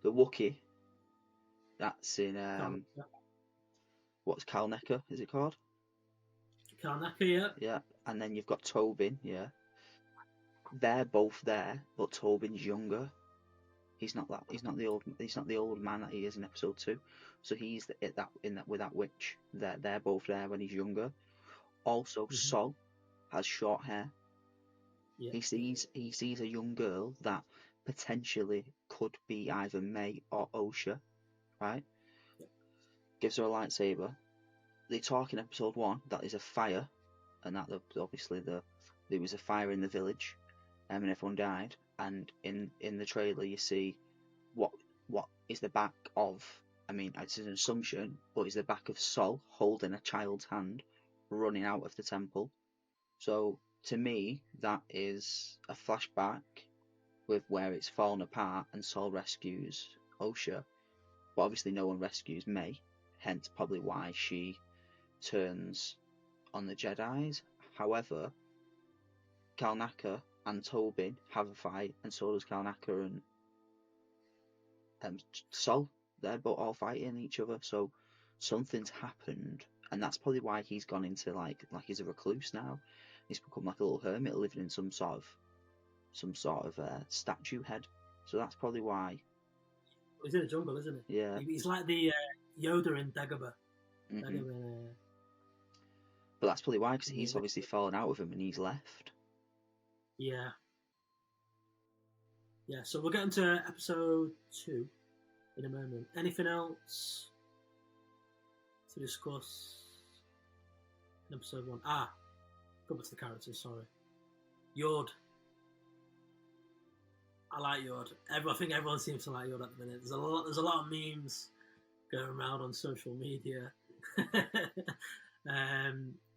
S2: The Wookiee that's in what's Kalnecker, is it called?
S1: Karnaka, yeah.
S2: Yeah, and then you've got Tobin, yeah. They're both there, but Tobin's younger. He's not the old man that he is in episode 2. So he's with that witch. They're both there when he's younger. Also, Sol has short hair.
S1: Yeah.
S2: He sees a young girl that potentially could be either May or Osha, right?
S1: Yeah.
S2: Gives her a lightsaber. They talk in episode 1 that there's a fire, and that obviously there was a fire in the village, and everyone died. And in the trailer you see what is the back of. I mean, it's an assumption, but is the back of Sol holding a child's hand, running out of the temple. So to me, that is a flashback with where it's fallen apart and Sol rescues Osha, but obviously no one rescues May, hence probably why she turns on the Jedis. However, Kalnaka and Tobin have a fight, and so does Kalnaka and Sol. They're both all fighting each other, so something's happened, and that's probably why he's gone into like he's a recluse now. He's become like a little hermit living in some sort of statue head. So that's probably why.
S1: He's in the jungle, isn't he?
S2: Yeah.
S1: He's like the Yoda in Dagobah.
S2: But that's probably why, because he's obviously fallen out with him and he's left.
S1: Yeah. Yeah, so we'll get into episode 2 in a moment. Anything else to discuss in episode 1? Go back to the characters, sorry. Yord. I like Yord. I think everyone seems to like Yord at the minute. There's a lot of memes going around on social media.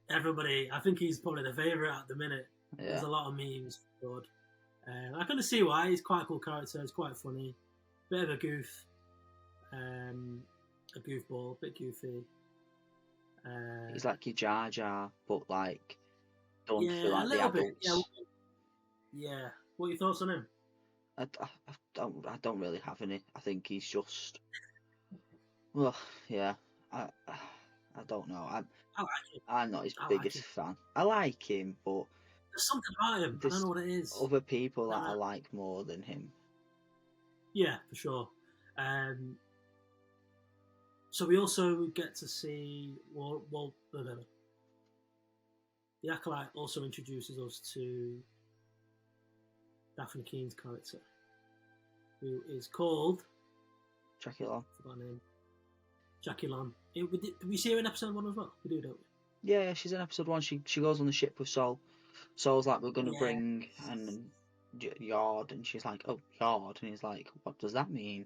S1: Everybody, I think he's probably the favourite at the minute. Yeah. There's a lot of memes for Yord. I kind of see why. He's quite a cool character. He's quite funny. Bit of a goof. A goofball. A bit goofy.
S2: He's like your Jar Jar, but like done for like the adults.
S1: Yeah. What are your thoughts on him?
S2: I don't really have any. I think he's just. Well, yeah. I don't know.
S1: I like him.
S2: I'm not his biggest fan. I like him, but
S1: there's something about him. I don't know what it is.
S2: Other people that I like more than him.
S1: Yeah, for sure. So we also get to see the Acolyte also introduces us to Daphne Keen's character, who is called
S2: Jackie Long.
S1: Forgot her name. Jackie Long. Did we see her in episode 1 as well? We do, don't
S2: we? Yeah, she's in episode 1. She goes on the ship with Sol. Sol's like, we're going to bring Yard, and she's like, oh, Yard, and he's like, what does that mean?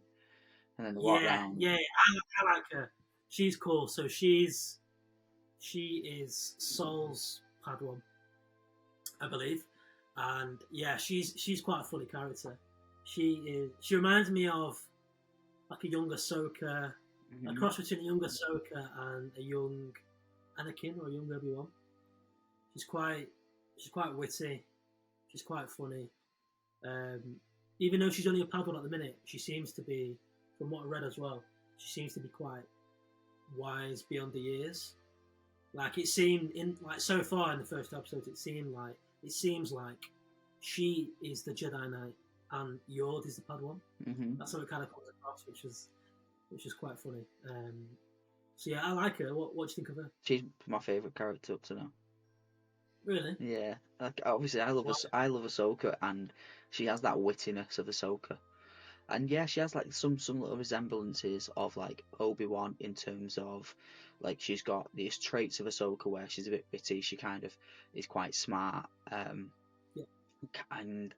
S2: And then they walk around.
S1: Yeah, I like her. She's cool. So she is Sol's Padawan, I believe, and yeah, she's quite a funny character. She reminds me of like a young Ahsoka, a cross between a young Ahsoka and a young Anakin or a young Obi-Wan. She's quite witty. She's quite funny. Even though she's only a Padawan at the minute, she seems to be, from what I read as well, she seems to be quite wise beyond the years. Like it seemed so far in the first episode, it seems like she is the Jedi Knight and Yord is the Padawan. That's how it kind of comes across, which is quite funny. So yeah, I like her. What do you think of her?
S2: She's my favourite character up to now.
S1: Really?
S2: Yeah. Like, obviously, I love Ahsoka, and she has that wittiness of Ahsoka. And yeah, she has like some little resemblances of like Obi-Wan in terms of like she's got these traits of Ahsoka where she's a bit bitty, she kind of is quite smart, and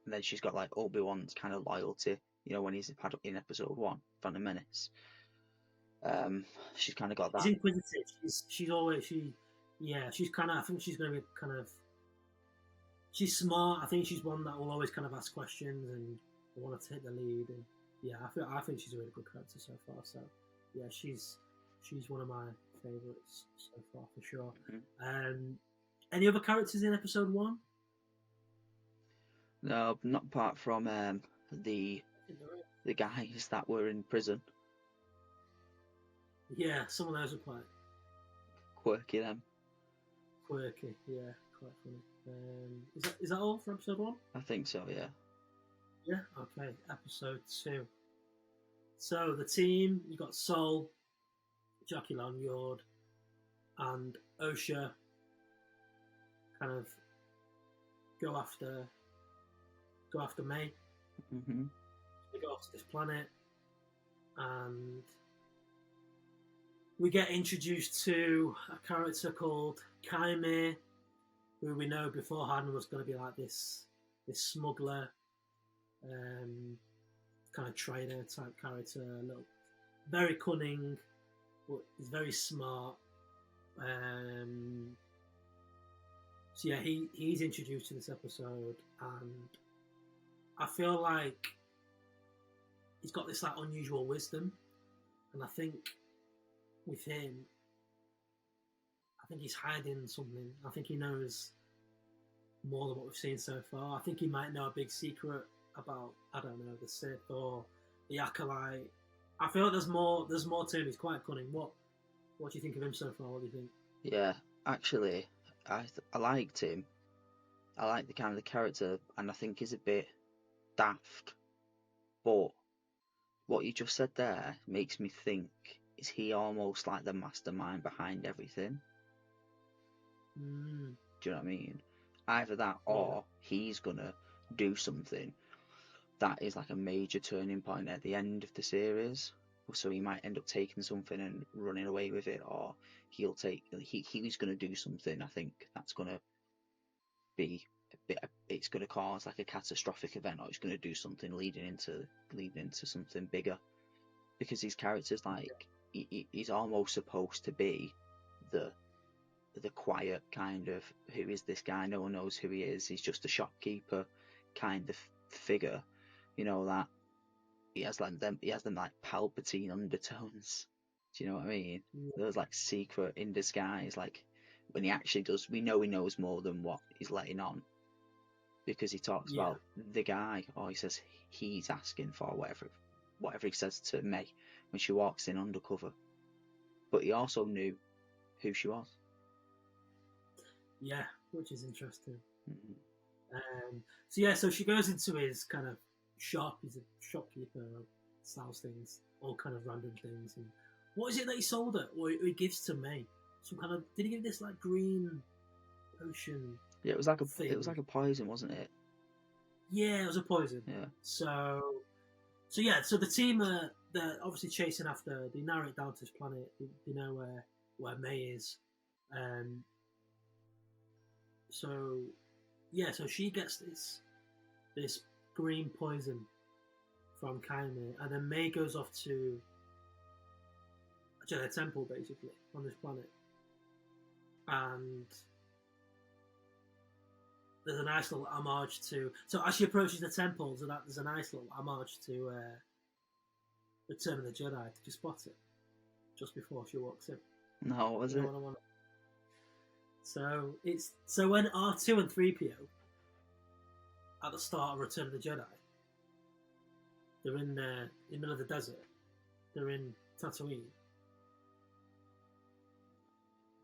S2: then she's got like Obi-Wan's kind of loyalty, you know, when he's in episode 1, Phantom Menace. She's kind of got that.
S1: She's inquisitive. She's kind of. I think she's going to be kind of. She's smart. I think she's one that will always kind of ask questions and want to take the lead. And yeah, I think she's a really good character so far. So yeah, she's one of my favourites so far for sure. Any other characters in episode 1?
S2: No, not apart from the guys that were in prison.
S1: Yeah, some of those are quite
S2: quirky then.
S1: Quirky, yeah, quite funny. Is that all for episode 1?
S2: I think so, yeah.
S1: Yeah, okay. Episode 2. So the team, you got Sol, Jackie Lanyard, and Osha kind of go after May.
S2: Mm-hmm.
S1: They go off to this planet, and we get introduced to a character called Kaimir, who we know beforehand was going to be like this smuggler, kind of trader type character. Look, very cunning, but he's very smart. So yeah, he's introduced to this episode, and I feel like he's got this like unusual wisdom, and I think with him, I think he's hiding something. I think he knows more than what we've seen so far. I think he might know a big secret about, I don't know, the Sith or the Acolyte. I feel like there's more to him. He's quite cunning. What do you think of him so far? What do you think?
S2: Yeah, actually, I liked him. I like the kind of the character, and I think he's a bit daft. But what you just said there makes me think: is he almost like the mastermind behind everything?
S1: Mm.
S2: Do you know what I mean? Either that, or he's gonna do something that is like a major turning point at the end of the series. So he might end up taking something and running away with it, or he's going to do something. I think that's going to be it's going to cause like a catastrophic event, or it's going to do something leading into something bigger. Because these characters, like he's almost supposed to be the quiet kind of, who is this guy? No one knows who he is. He's just a shopkeeper kind of figure, that. He has them like Palpatine undertones. Do you know what I mean?
S1: Yeah.
S2: Those like secret in disguise, like when he actually does, we know he knows more than what he's letting on, because he talks about the guy, or he says he's asking for whatever he says to May when she walks in undercover. But he also knew who she was.
S1: Yeah, which is interesting.
S2: Mm-hmm.
S1: So she goes into his kind of shop. He's a shopkeeper, sells things, all kind of random things. And what is it that he sold her, or he gives to May? Some kind of, did he give this like green potion?
S2: Yeah, it was like a poison, wasn't it?
S1: Yeah, it was a poison.
S2: Yeah.
S1: So the team they're obviously chasing after. They narrow it down to this planet. They know where May is. So she gets this green poison from Kaimir, and then May goes off to a Jedi temple, basically, on this planet. And there's a nice little homage to... So as she approaches the temple, there's a nice little homage to Return of the Jedi. Did you spot it? Just before she walks in.
S2: No, what was it?
S1: So when R2 and 3PO at the start of Return of the Jedi, they're in the middle of the desert. They're in Tatooine,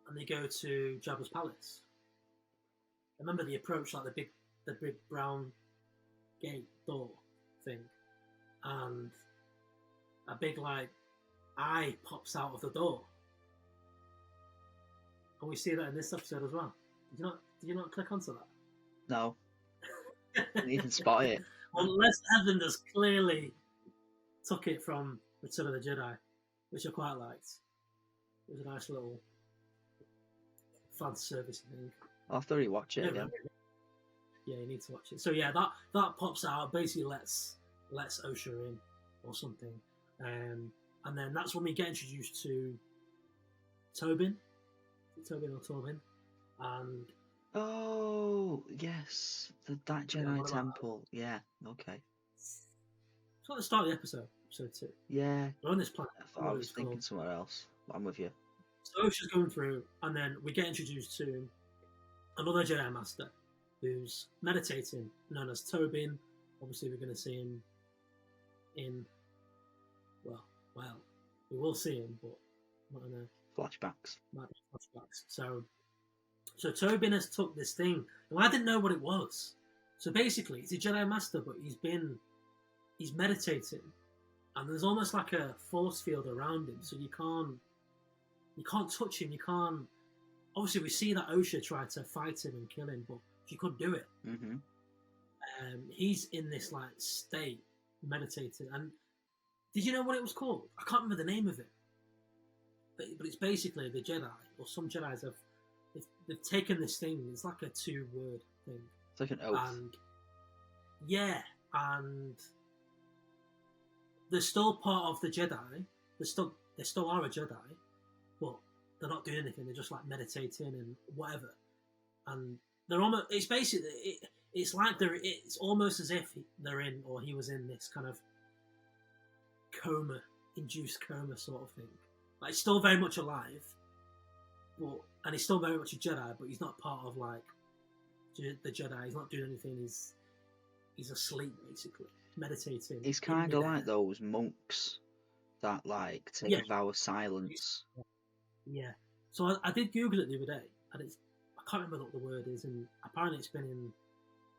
S1: and they go to Jabba's palace. Remember, they approach like the big brown gate door thing, and a big like eye pops out of the door. And we see that in this episode as well. Did you not click onto that?
S2: No. Didn't even spot it.
S1: Well, Leslye Headland has clearly took it from Return of the Jedi, which I quite liked. It was a nice little fan service thing.
S2: I'll have to rewatch it again.
S1: Yeah, you need to watch it. So yeah, that pops out, basically lets Osha in or something, and then that's when we get introduced to Tobin or Tobin, and
S2: oh yes, that Jedi temple. Yeah, okay.
S1: It's at the start of the episode 2.
S2: Yeah,
S1: we're on this planet.
S2: I was thinking somewhere else. But I'm with you.
S1: So Osha's going through, and then we get introduced to another Jedi Master who's meditating, known as Tobin. Obviously, we're going to see him in... Well, we will see him, but not in a
S2: flashbacks.
S1: Might be flashbacks. So Tobin has took this thing, and I didn't know what it was. So basically, he's a Jedi Master, but he's meditating, and there's almost like a force field around him, so you can't touch him. You can't. Obviously, we see that Osha tried to fight him and kill him, but she couldn't do it.
S2: Mm-hmm.
S1: He's in this like state, meditating. And did you know what it was called? I can't remember the name of it, but it's basically the Jedi, or some Jedi's have they've taken this thing. It's like a 2-word thing.
S2: It's like an oath.
S1: And yeah, and they're still part of the Jedi. They still are a Jedi, but they're not doing anything. They're just like meditating and whatever. And they're almost. It's basically. It's like it's almost as if they're in, or he was in this kind of induced coma sort of thing. Like, he's still very much alive, and he's still very much a Jedi, but he's not part of like the Jedi. He's not doing anything. He's asleep, basically, meditating.
S2: He's kind of like those monks that like take a vow of silence.
S1: Yeah. So I did Google it the other day, and I can't remember what the word is, and apparently it's been in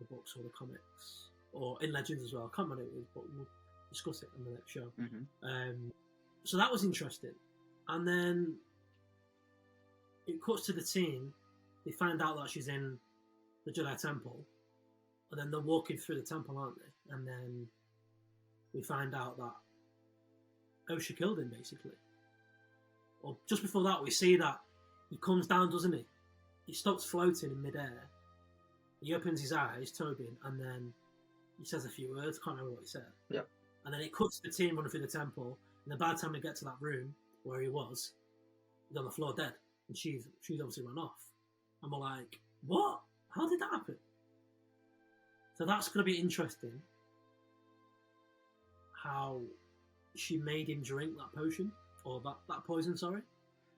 S1: the books or the comics or in Legends as well. I can't remember what it is, but we'll discuss it on the next show.
S2: Mm-hmm.
S1: So that was interesting. And then it cuts to the team. They find out that she's in the Jedi Temple, and then they're walking through the temple, aren't they? And then we find out that Osha killed him, basically. Or just before that, we see that he comes down, doesn't he? He stops floating in midair. He opens his eyes, Tobin, and then he says a few words. Can't remember what he said.
S2: Yep.
S1: And then it cuts to the team running through the temple. And then by the time they get to that room where he was, he's on the floor dead. And she's obviously run off. And we're like, what? How did that happen? So that's going to be interesting. How she made him drink that potion, or that poison. Sorry.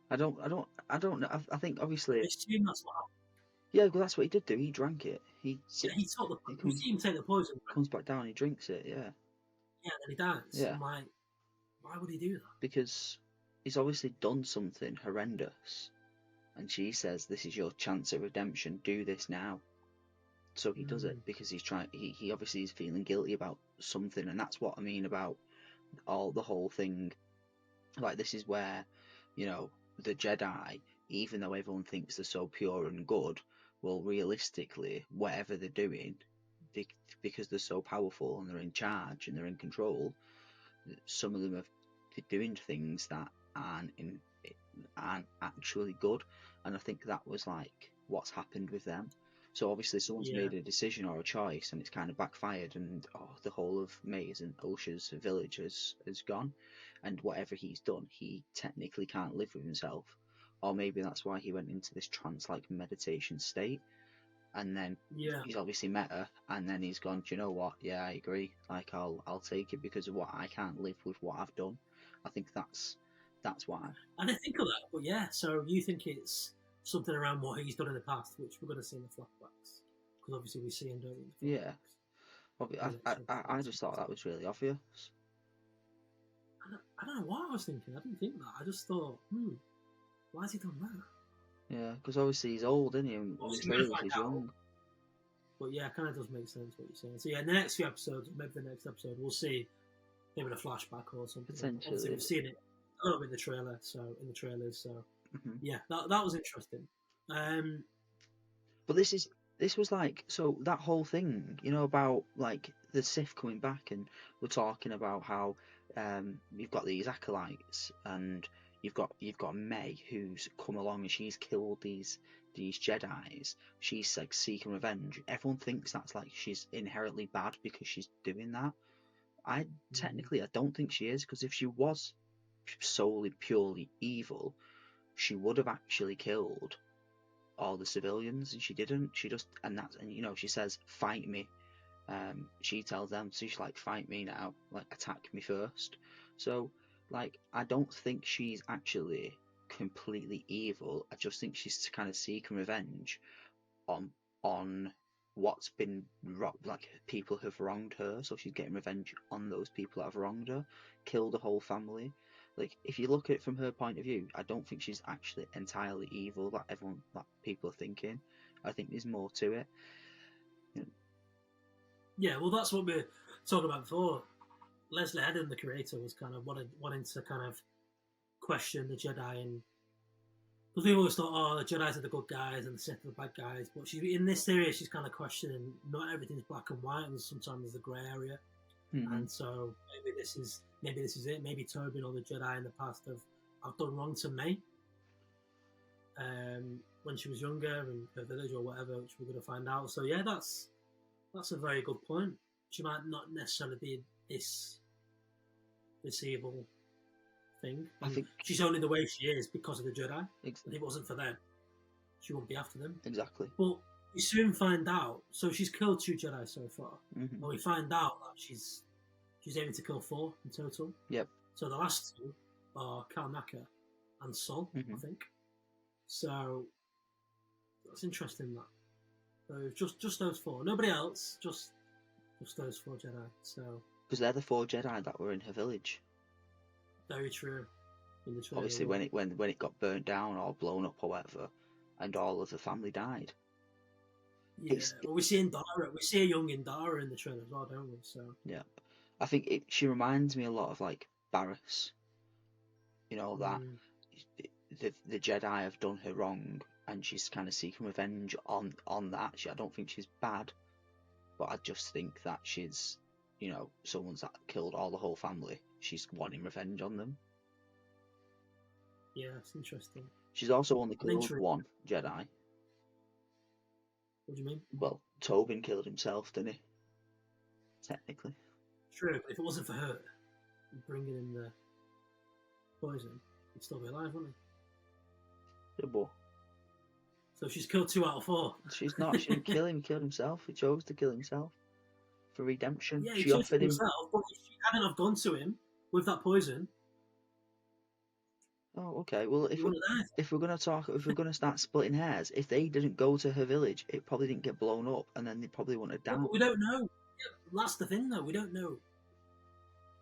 S2: I don't know. I think obviously.
S1: I assume that's what happened.
S2: Yeah, well, that's what he did do. He drank it.
S1: He took we see him take the poison. Right?
S2: Comes back down. He drinks it. Yeah.
S1: Yeah, and then he dies.
S2: Yeah.
S1: I'm like, why would he do that?
S2: Because he's obviously done something horrendous, and she says, "This is your chance at redemption. Do this now." So he does it because he's trying. He obviously is feeling guilty about something, and that's what I mean about the whole thing. Like, this is where, the Jedi, even though everyone thinks they're so pure and good, well, realistically, whatever they're doing, because they're so powerful and they're in charge and they're in control, some of them are doing things that aren't actually good. And I think that was like what's happened with them. So obviously someone's made a decision or a choice, and it's kind of backfired, and the whole of Maze and Osha's village has gone, and whatever he's done, he technically can't live with himself. Or maybe that's why he went into this trance-like meditation state, and then he's obviously met her, and then he's gone, do you know what? Yeah, I agree. Like, I'll take it because of what I can't live with what I've done. I think that's why.
S1: I didn't think of that, but yeah. So you think it's something around what he's done in the past, which we're going to see in the flashbacks, because obviously we see him doing it.
S2: Yeah. I just thought that was really obvious.
S1: I don't know what I was thinking. I didn't think that. I just thought, why has he done that?
S2: Yeah, because obviously he's old, isn't he? And he's young.
S1: But yeah, it kind of does make sense what you're saying. So yeah, in the next few episodes, maybe the next episode, we'll see maybe a flashback or something.
S2: Potentially.
S1: Obviously, we've seen it a little bit in the trailer, in the trailers. So yeah, that was interesting.
S2: But this was like, so that whole thing, about like the Sith coming back, and we're talking about how you've got these acolytes, and you've got May, who's come along and she's killed these Jedis. She's like seeking revenge. Everyone thinks that's like she's inherently bad because she's doing that. I don't think she is, because if she was solely purely evil, she would have actually killed all the civilians, and she didn't. She says, "Fight me." She tells them, so she's like, "Fight me now, like attack me first." So, like, I don't think she's actually completely evil. I just think she's kind of seeking revenge on what's been like people have wronged her. So she's getting revenge on those people that have wronged her, killed the whole family. Like, if you look at it from her point of view, I don't think she's actually entirely evil that people are thinking. I think there's more to it.
S1: Yeah, well, that's what we were talking about before. Leslye Headland, the creator, was kind of wanting to kind of question the Jedi, and because we always thought, oh, the Jedi's are the good guys and the Sith are the bad guys. But in this series, she's kind of questioning not everything's black and white, and sometimes there's a grey area.
S2: Mm-hmm.
S1: And so maybe this is it. Maybe Tobin or the Jedi in the past have done wrong to May when she was younger in her village or whatever, which we're going to find out. So yeah, that's a very good point. She might not necessarily be this evil thing.
S2: I think
S1: she's only the way she is because of the Jedi.
S2: Exactly.
S1: If it wasn't for them, she wouldn't be after them.
S2: Exactly.
S1: But we soon find out. So she's killed 2 Jedi so far,
S2: mm-hmm.
S1: and we find out that she's aiming to kill 4 in total.
S2: Yep.
S1: So the last 2 are Kalnaka and Sol,
S2: mm-hmm.
S1: I think. So that's interesting. That just those 4, nobody else, just those 4 Jedi. So
S2: because they're the 4 Jedi that were in her village.
S1: Very true.
S2: Obviously, when it got burnt down or blown up or whatever, and all of the family died.
S1: Yeah, well, we see a young Indara in the trailer as well, don't we? So
S2: yeah, I think she reminds me a lot of like Barriss. You know that the Jedi have done her wrong, and she's kind of seeking revenge on that. I don't think she's bad, but I just think that she's, you know, someone's that killed all the whole family. She's wanting revenge on them.
S1: Yeah, it's interesting.
S2: She's also only killed 1 Jedi.
S1: What do you mean?
S2: Well, Tobin killed himself, didn't he? Technically.
S1: True, but if it wasn't for her bringing in the poison, he'd still be alive, wouldn't he?
S2: Yeah, boy.
S1: So she's killed 2 out of 4.
S2: She's not. She didn't kill him. He killed himself. He chose to kill himself for redemption.
S1: Yeah,
S2: she offered him.
S1: Himself, but if she hadn't have gone to him with that poison.
S2: Oh, okay. Well, if we're gonna start splitting hairs, if they didn't go to her village, it probably didn't get blown up, and then they probably wouldn't have died.
S1: Yeah, but we don't know. Yeah, that's the thing, though. We don't know.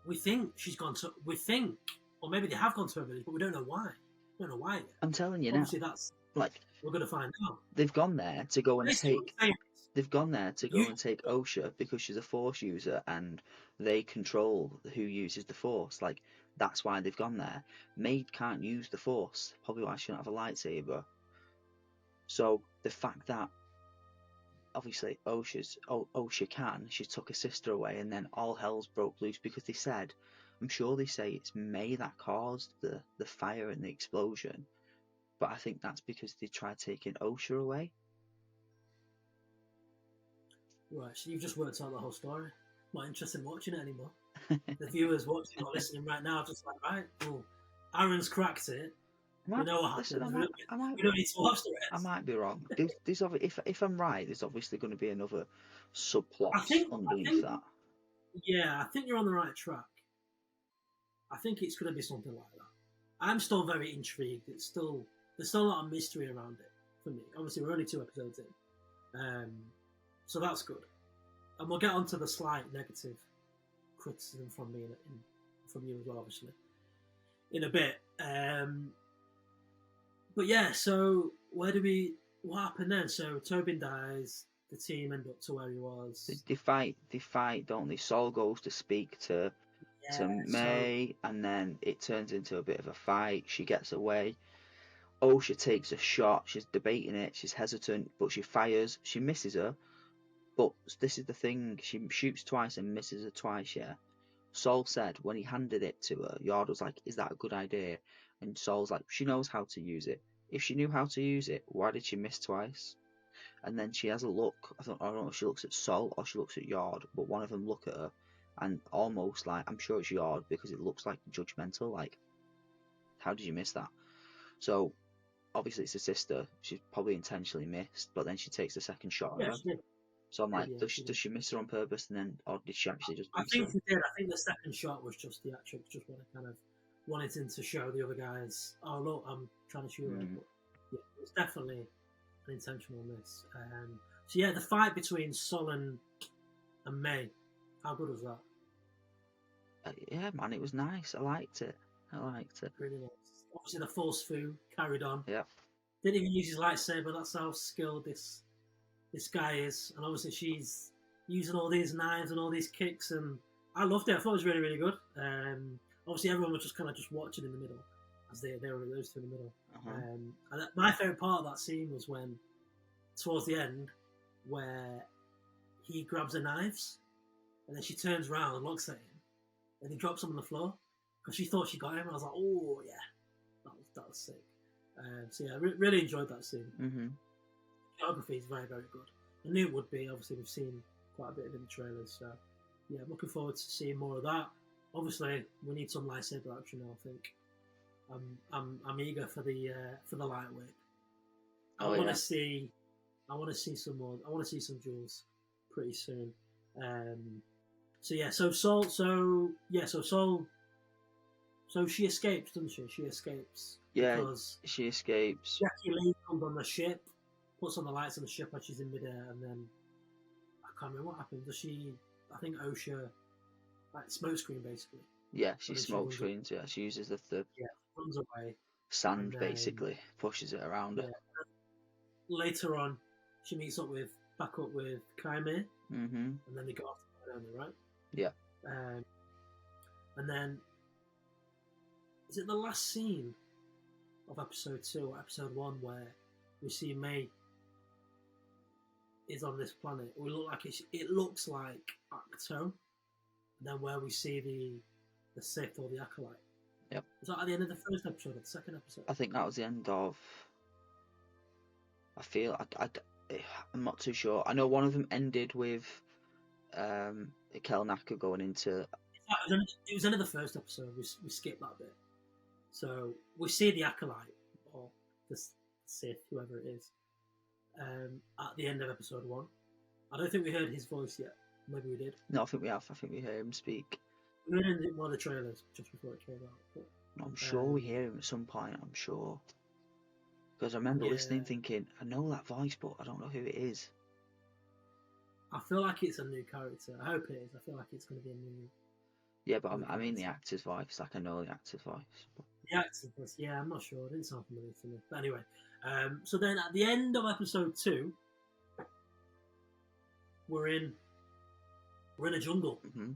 S1: We think she's gone to. We think, or maybe they have gone to her village, but we don't know why. We don't know why yet.
S2: I'm telling you
S1: Obviously,
S2: now.
S1: That's
S2: like
S1: we're gonna find out.
S2: They've gone there to go and take. They've gone there to go and take Osha because she's a Force user and they control who uses the Force. Like, that's why they've gone there. Maid can't use the Force. Probably why she don't have a lightsaber. So the fact that obviously Osha can, she took her sister away and then all hell's broke loose because they said, I'm sure they say it's May that caused the fire and the explosion. But I think that's because they tried taking Osha away.
S1: Right, so you've just worked out the whole story. Not interested in watching it anymore. The viewers watching or listening right now are just like, right, well, Aaron's cracked it. We know what happened. We don't need to watch the rest.
S2: I might be wrong. If I'm right, there's obviously going to be another subplot underneath that.
S1: Yeah, I think you're on the right track. I think it's going to be something like that. I'm still very intrigued. There's still a lot of mystery around it for me. Obviously, we're only 2 episodes in. So that's good. And we'll get on to the slight negative criticism from me from you as well, obviously, in a bit. But yeah, so what happened then? So Tobin dies, the team end up to where he was.
S2: They fight, don't they? Sol goes to speak to May, and then it turns into a bit of a fight. She gets away. Osha takes a shot. She's debating it. She's hesitant, but she fires. She misses her. But this is the thing, she shoots twice and misses her twice, yeah? Sol said when he handed it to her, Yard was like, is that a good idea? And Sol's like, she knows how to use it. If she knew how to use it, why did she miss twice? And then she has a look, I don't know if she looks at Sol or she looks at Yard, but one of them look at her and almost like, I'm sure it's Yard because it looks like judgmental, like, how did you miss that? So, obviously it's her sister, she's probably intentionally missed, but then she takes the second shot at her. So I'm like, does she miss her on purpose, and then, or did she actually just?
S1: I think she did. I think the second shot was just theatrics, just kind of wanting to show the other guys, oh look, I'm trying to shoot her. But yeah, it was definitely an intentional miss. So yeah, the fight between Sol and May, how good was that?
S2: Yeah, man, it was nice. I liked it. I liked it.
S1: Really was. Obviously, the force foo carried on.
S2: Yeah.
S1: Didn't even use his lightsaber. That's how skilled this guy is. And obviously, she's using all these knives and all these kicks, and I loved it. I thought it was really, really good. Obviously, everyone was just kind of just watching in the middle as they were those two in the middle. And my favorite part of that scene was when, towards the end, where he grabs the knives, and then she turns around and looks at him, and he drops them on the floor because she thought she got him. I was like, oh yeah, that was sick. So yeah, really enjoyed that scene.
S2: Mm-hmm.
S1: Geography is very, very good. I knew it would be. Obviously, we've seen quite a bit of it in the trailers, so yeah, I'm looking forward to seeing more of that. Obviously, we need some lightsaber action now. I think I'm eager for the light whip. I want to see some more. I want to see some duels pretty soon. So Sol. So she escapes, doesn't she? She escapes.
S2: Yeah,
S1: because
S2: she escapes.
S1: Jackie Lee comes on the ship, puts on the lights on the ship as she's in midair, and then I can't remember what happens. Does she? I think OSHA, like smokescreen basically.
S2: Yeah, she smoke screens. Yeah, she uses the
S1: runs away.
S2: Sand basically pushes it around her.
S1: Later on, she meets back up with Kaime,
S2: and
S1: then they go off together, right?
S2: Yeah.
S1: And then, is it the last scene of episode 2 or episode 1 where we see May is on this planet? It looks like Acto, and then where we see the Sith or the Acolyte.
S2: Yep.
S1: Is that at the end of the first episode or the second episode?
S2: I think that was the end of. I feel I'm not too sure. I know one of them ended with Kelnaka going into.
S1: It was end of the first episode. We skipped that bit. So we see the Acolyte or the Sith, whoever it is, at the end of episode 1. I don't think we heard his voice yet. Maybe we did.
S2: No, I think we have. I think we hear him speak.
S1: We heard in one of the trailers just before it came out. But,
S2: I'm sure we hear him at some point. I'm sure. Because I remember listening, thinking, I know that voice, but I don't know who it is.
S1: I feel like it's a new character. I hope it is. I feel like it's going to be a new.
S2: Yeah, but I mean the actor's voice. Like I know the actor's voice. But...
S1: The actor's voice. Yeah, I'm not sure. It didn't sound familiar to me. But anyway, so then at the end of episode 2, we're in a jungle, and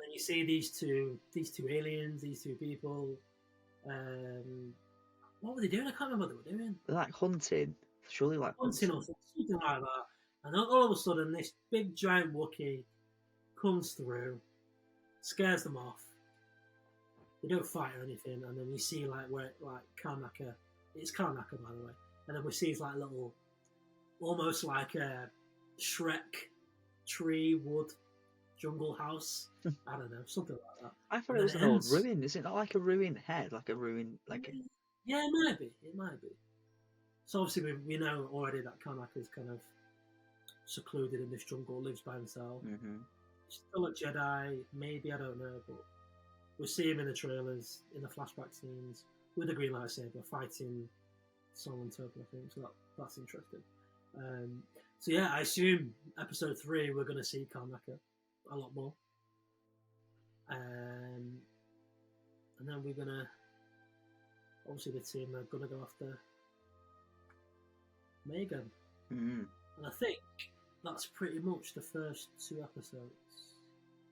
S1: then you see these two aliens, these two people. What were they doing? I can't remember what they were doing.
S2: They're like hunting. Surely like
S1: hunting or something like that. And all of a sudden, this big giant Wookiee comes through, scares them off. They don't fight or anything, and then you see Karnaka. It's Karnaka, by the way. And then we see his little, almost like a Shrek tree wood jungle house. I don't know, something like that.
S2: I thought it was an old ruin. Is it not like a ruined head, like a ruin,
S1: Yeah, it might be. So obviously we know already that Karnaka is kind of secluded in this jungle, lives by himself. Still a Jedi, maybe, I don't know, but we see him in the trailers, in the flashback scenes, with a green lightsaber fighting Sol and Token, I think. So that's interesting. So yeah, I assume episode 3 we're going to see Karnaka a lot more, and then we're gonna obviously the team are gonna go after Megan, and I think that's pretty much the first 2 episodes.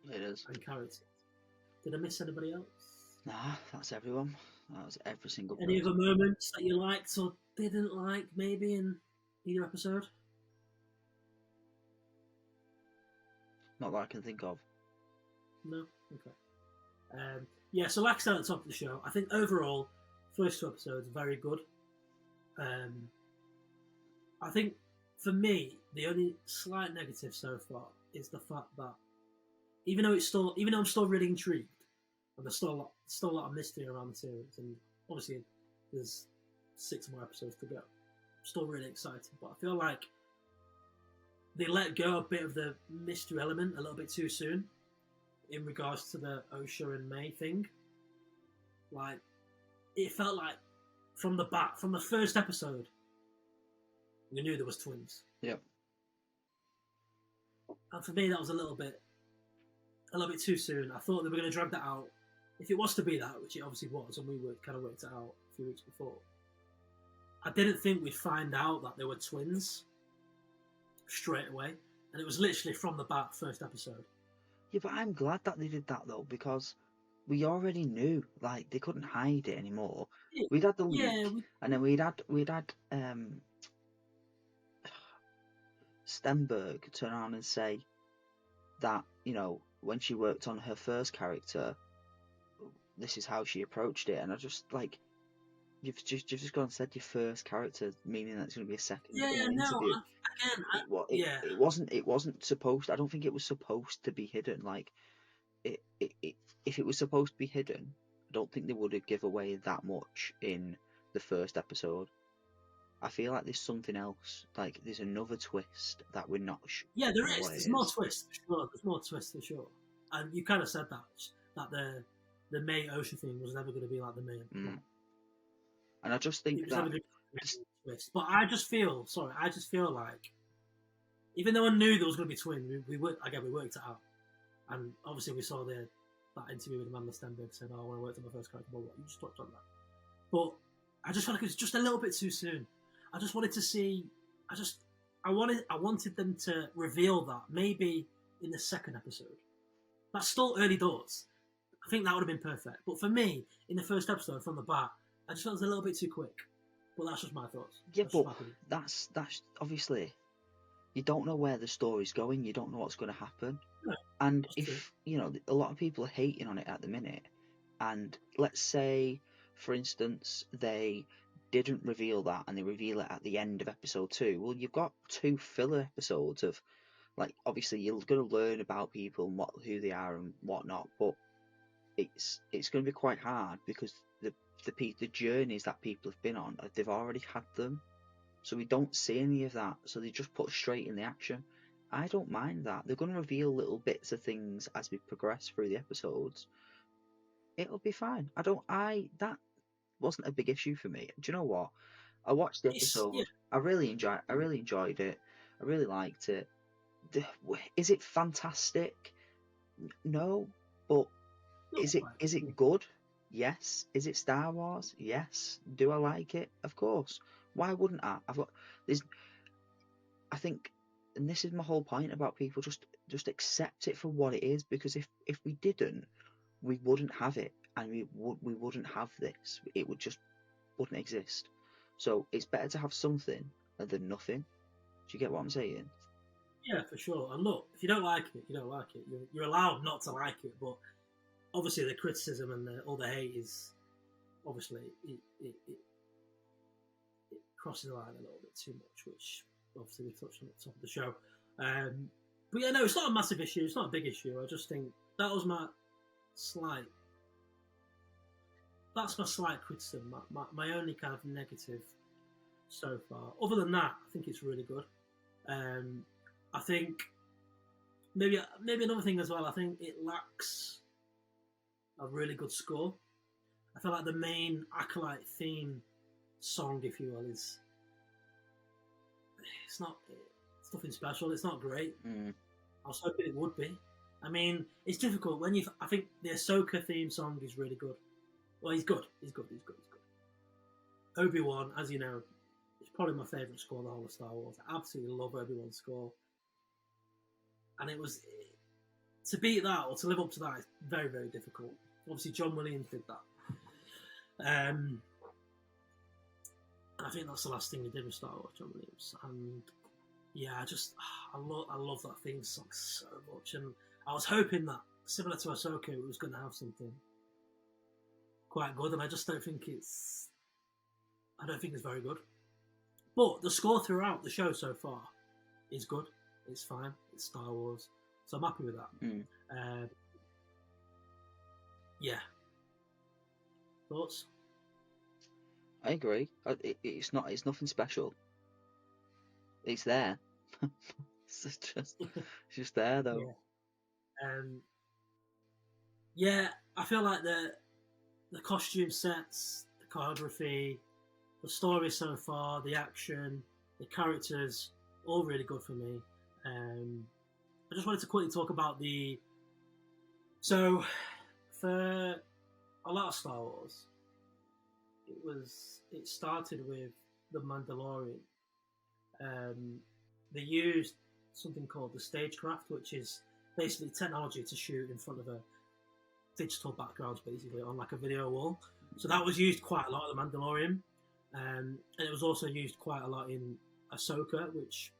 S2: It is.
S1: And characters. Did I miss anybody else?
S2: Nah, that's everyone. That was every single.
S1: Any other moments that you liked or didn't like, maybe in either episode?
S2: Not that I can think of.
S1: No? Okay. Yeah, so like I said at the top of the show, I think overall, first 2 episodes very good. I think, for me, the only slight negative so far is the fact that even though I'm still really intrigued, and there's still a lot of mystery around the series, and obviously there's 6 more episodes to go, I'm still really excited, but I feel like they let go a bit of the mystery element a little bit too soon in regards to the OSHA and May thing. Like, it felt like from the first episode, we knew there was twins.
S2: Yep.
S1: And for me, that was a little bit too soon. I thought they were going to drag that out if it was to be that, which it obviously was, and we were kind of worked it out a few weeks before, I didn't think we'd find out that they were twins straight away, and it was literally from the bat first episode.
S2: Yeah, but I'm glad that they did that though, because we already knew, like, they couldn't hide it anymore. We'd had the leak, and then we'd had Stenberg turn around and say that, you know, when she worked on her first character, this is how she approached it, and I just like, you've just gone and said your first character, meaning that it's going to be a second in an interview. It wasn't supposed. I don't think it was supposed to be hidden. Like, if it was supposed to be hidden, I don't think they would have give away that much in the first episode. I feel like there's something else. Like, there's another twist that we're not sure.
S1: Yeah, there is. There's more twists for sure. There's more twists for sure. And you kind of said that the May Ocean thing was never going to be like the main.
S2: And I just think that
S1: twist. But I just feel like, even though I knew there was going to be twins, we worked it out. And obviously we saw that interview with Amanda Stenberg saying, "Oh, when I worked on my first character, well, you just touched on that." But I just felt like it was just a little bit too soon. I just wanted to see. I wanted them to reveal that maybe in the second episode. That's still early doors. I think that would have been perfect. But for me, in the first episode from the bat, I just felt it was a little bit too quick. But that's just my thoughts.
S2: Yeah, but that's obviously, you don't know where the story's going. You don't know what's going to happen.
S1: No,
S2: and if you know, a lot of people are hating on it at the minute, and let's say, for instance, they didn't reveal that and they reveal it at the end of episode 2. Well, you've got 2 filler episodes of, like, obviously you're going to learn about people and who they are and whatnot, but it's going to be quite hard because the journeys that people have been on, they've already had them, so we don't see any of that. So they just put straight in the action. I don't mind that. They're going to reveal little bits of things as we progress through the episodes. It'll be fine. That wasn't a big issue for me. Do you know what? I watched the episode. Yeah. I really enjoyed it. I really liked it. Is it fantastic? No, but is it good? Yes. Is it Star Wars? Yes. Do I like it? Of course. Why wouldn't I? I think, and this is my whole point about people just accept it for what it is, because if we didn't, we wouldn't have it, and we wouldn't have this. It wouldn't exist. So it's better to have something than nothing. Do you get what I'm saying?
S1: Yeah, for sure. And look, if you don't like it, you don't like it. You're allowed not to like it, but obviously the criticism and all the hate is obviously it crosses the line a little bit too much, which obviously we touched on at the top of the show. But yeah, no, it's not a massive issue. It's not a big issue. I just think that was my slight criticism, my only kind of negative so far. Other than that, I think it's really good. I think maybe another thing as well, I think it lacks a really good score. I feel like the main Acolyte theme song, if you will, it's nothing special. It's not great. I was hoping it would be. I mean, it's difficult I think the Ahsoka theme song is really good. Well, he's good. Obi-Wan, as you know, is probably my favourite score of the whole of Star Wars. I absolutely love Obi-Wan's score. And it was, to beat that or to live up to that is very, very difficult. Obviously, John Williams did that. And I think that's the last thing he did with Star Wars, John Williams. And yeah, I love that theme song so much. And I was hoping that, similar to Ahsoka, it was going to have something quite good, and I just don't think it's very good. But the score throughout the show so far is good. It's fine. It's Star Wars, so I'm happy with that. Yeah. Thoughts?
S2: I agree. It's nothing special. It's there. It's just there though.
S1: Yeah. I feel like the costume sets, the choreography, the story so far, the action, the characters, all really good for me. I just wanted to quickly talk about so for a lot of Star Wars, it started with the Mandalorian. Um, they used something called the stagecraft, which is basically technology to shoot in front of a digital backgrounds, basically on like a video wall. So that was used quite a lot in the Mandalorian, and it was also used quite a lot in Ahsoka, which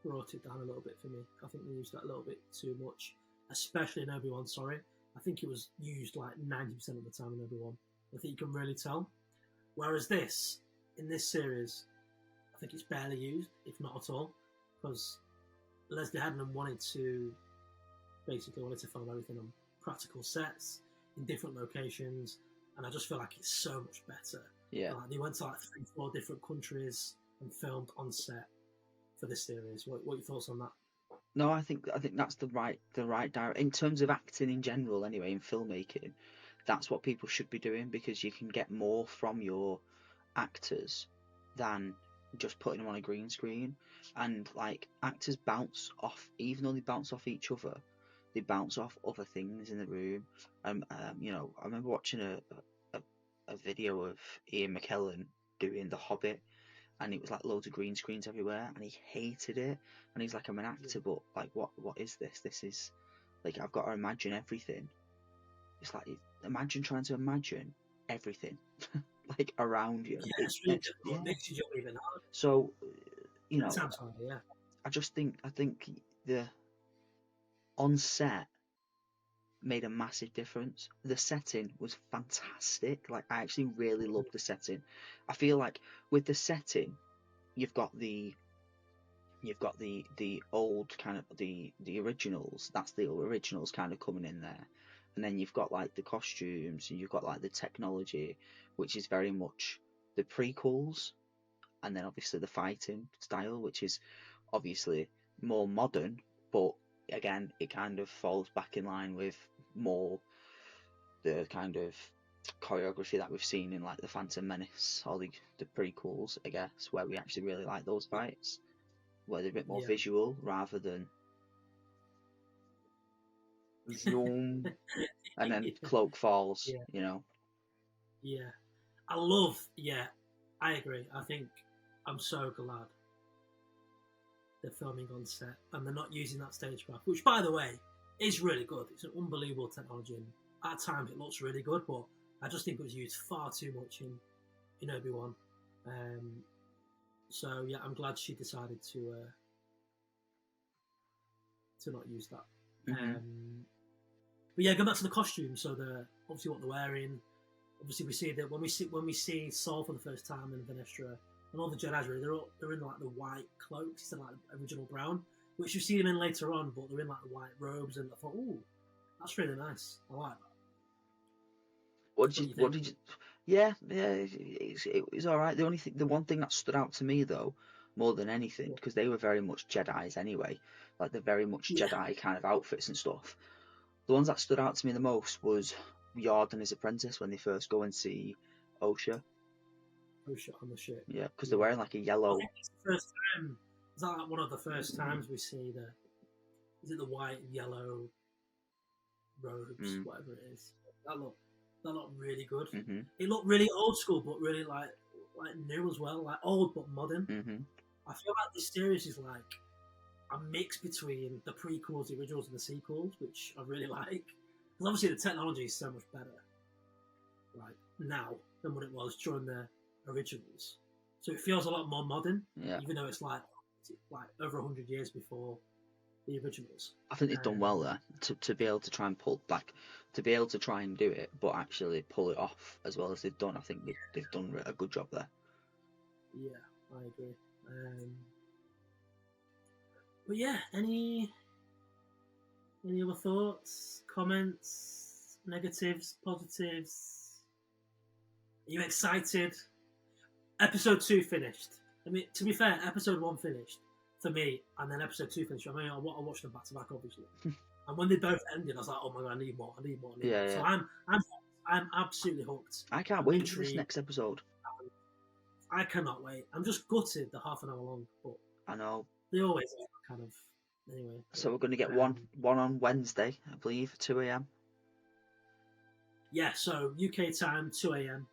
S1: brought it down a little bit for me. I think they used that a little bit too much, especially in Obi-Wan. Sorry, I think it was used like 90% of the time in Obi-Wan. I think you can really tell. Whereas in this series, I think it's barely used, if not at all, because Leslye Headland wanted to film everything on practical sets in different locations, and I just feel like it's so much better.
S2: Yeah.
S1: Like, they went to like 3-4 different countries and filmed on set for this series. What are your thoughts on that?
S2: No, I think that's the right direct in terms of acting in general. Anyway, in filmmaking, that's what people should be doing, because you can get more from your actors than just putting them on a green screen. And like, actors bounce off, even though they bounce off each other, they bounce off other things in the room. You know, I remember watching a video of Ian McKellen doing The Hobbit, and it was like loads of green screens everywhere, and he hated it. And he's like, I'm an actor, but like, what is this? This is like, I've got to imagine everything. It's like, imagine trying to imagine everything like around you.
S1: Yeah, it's really difficult. It makes your job even harder.
S2: So, you know,
S1: Sounds hard, yeah.
S2: I think the on set made a massive difference. The setting was fantastic. Like, I actually really loved the setting. I feel like with the setting, you've got the old kind of the originals. That's the originals kind of coming in there, and then you've got like the costumes, and you've got like the technology, which is very much the prequels, and then obviously the fighting style, which is obviously more modern, but again, it kind of falls back in line with more the kind of choreography that we've seen in like the Phantom Menace or the prequels, I guess, where we actually really like those fights, where they're a bit more visual rather than zoom and then cloak falls, you know.
S1: Yeah, I agree. I think I'm so glad they're filming on set and they're not using that stagecraft, which, by the way, is really good. It's an unbelievable technology, and at times it looks really good, but I just think it was used far too much in Obi-Wan. So yeah, I'm glad she decided to not use that. But yeah, going back to the costume. So obviously what they're wearing. Obviously we see that when we see Saul for the first time in Venestra, and all the Jedi's really, they're in like the white cloaks instead of like the original brown, which you see them in later on, but they're in like the white robes, and I thought, ooh, that's really nice. I like that.
S2: What did you? Yeah, it was all right. The one thing that stood out to me though, more than anything, because they were very much Jedi's anyway, like they're very much Jedi kind of outfits and stuff. The ones that stood out to me the most was Yard and his apprentice when they first go and see Osha.
S1: Osha on the ship.
S2: Yeah, because they're wearing like a yellow.
S1: I think it's the first time. Is that like one of the first times we see is it the white and yellow robes, whatever it is? That looked really good. It looked really old school, but really like new as well, like old but modern. I feel like this series is like a mix between the prequels, the originals, and the sequels, which I really like. Because obviously the technology is so much better, like now, than what it was during the originals. So it feels a lot more modern, even though it's like over 100 years before the originals.
S2: I think they've done well there to be able to try and try and do it, but actually pull it off as well as they've done. I think they've done a good job there.
S1: Yeah, I agree. But yeah, any other thoughts, comments, negatives, positives? Are you excited? Episode 2 finished. I mean, to be fair, episode 1 finished for me, and then episode 2 finished. I mean, I watched them back to back, obviously. And when they both ended, I was like, "Oh my god, I need more."
S2: Yeah.
S1: So I'm absolutely hooked.
S2: I can't wait for this next episode.
S1: I cannot wait. I'm just gutted they're half an hour long, but
S2: I know
S1: they always are kind of. Anyway.
S2: So we're going to get one on Wednesday, I believe, 2 a.m.
S1: Yeah, so UK time 2 a.m.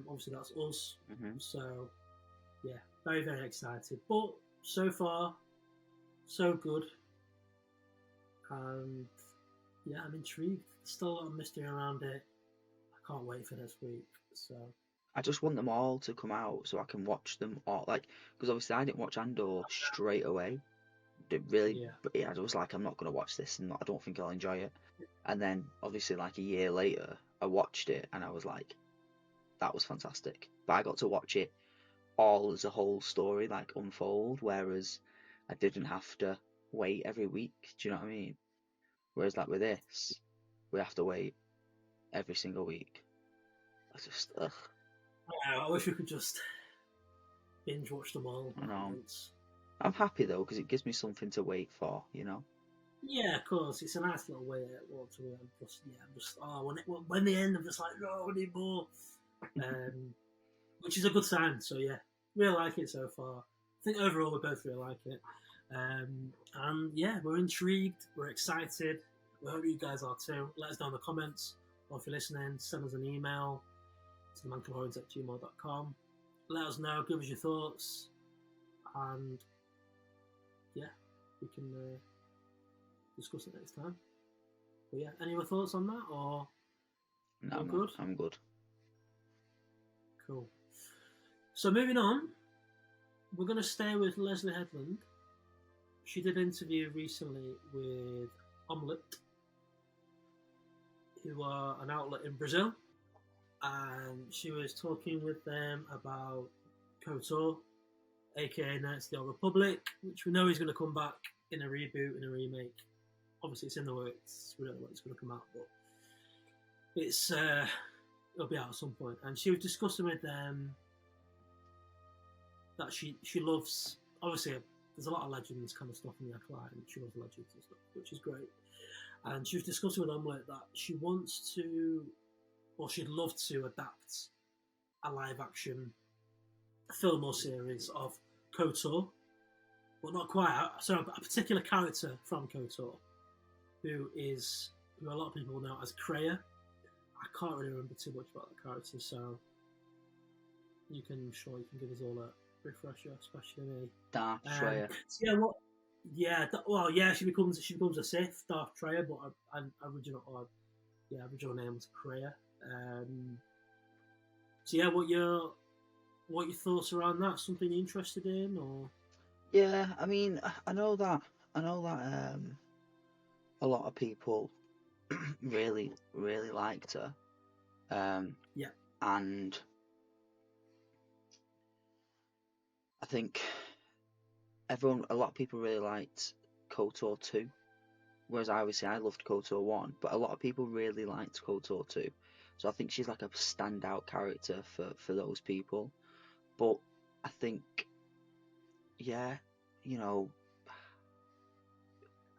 S1: Obviously that's us.
S2: Mm-hmm.
S1: So yeah, very very excited. But so far, so good. And yeah, I'm intrigued. There's still a lot of mystery around it. I can't wait for this week. So
S2: I just want them all to come out so I can watch them all. Like, because obviously I didn't watch Andor straight away. It really,
S1: yeah,
S2: but yeah, I was like, I'm not gonna watch this, and I don't think I'll enjoy it. And then obviously, like a year later, I watched it, and I was like, that was fantastic. But I got to watch it all as a whole story, like unfold, whereas I didn't have to wait every week. Do you know what I mean? Whereas like with this, we have to wait every single week. I just, ugh.
S1: I wish we could just binge watch them all
S2: I
S1: at
S2: know.
S1: once.
S2: I'm happy though because it gives me something to wait for. You know.
S1: Yeah, of course. It's a nice little way to just when they end, I'm just like, no, I need more. Um, which is a good sign. So yeah, really like it so far. I think overall we both really like it. And yeah, we're intrigued, we're excited. We hope you guys are too. Let us know in the comments, or if you're listening, send us an email to mancalorians@gmail.com. Let us know, give us your thoughts, and yeah, we can discuss it next time. But yeah, any other thoughts on that, or
S2: No,
S1: all
S2: man,
S1: good?
S2: I'm good.
S1: Cool. So moving on, we're going to stay with Leslye Headland. She did an interview recently with Omelette, who are an outlet in Brazil, and she was talking with them about KOTOR, aka Knights of the Old Republic, which we know is going to come back in a reboot, in a remake. Obviously, it's in the works. We don't know when it's going to come out, but it'll be out at some point. And she was discussing with them that she loves, obviously there's a lot of Legends kind of stuff in the Acolyte, and she loves Legends and stuff, which is great. And she was discussing with Omelette that she wants to, or she'd love to adapt a live action film or series of KOTOR, but not quite. So a particular character from KOTOR, who a lot of people know as Kreia. I can't really remember too much about the character, so you can give us all a refresher, especially me.
S2: Darth Treya.
S1: So she becomes a Sith, Darth Treya, but original name was Kreia. So yeah, what your thoughts around that? Something you're interested in, or?
S2: Yeah, I mean, I know that a lot of people really, really liked her.
S1: Yeah.
S2: And I think a lot of people really liked KOTOR 2, whereas I loved KOTOR 1, but a lot of people really liked KOTOR 2. So I think she's like a standout character for those people. But I think, yeah, you know,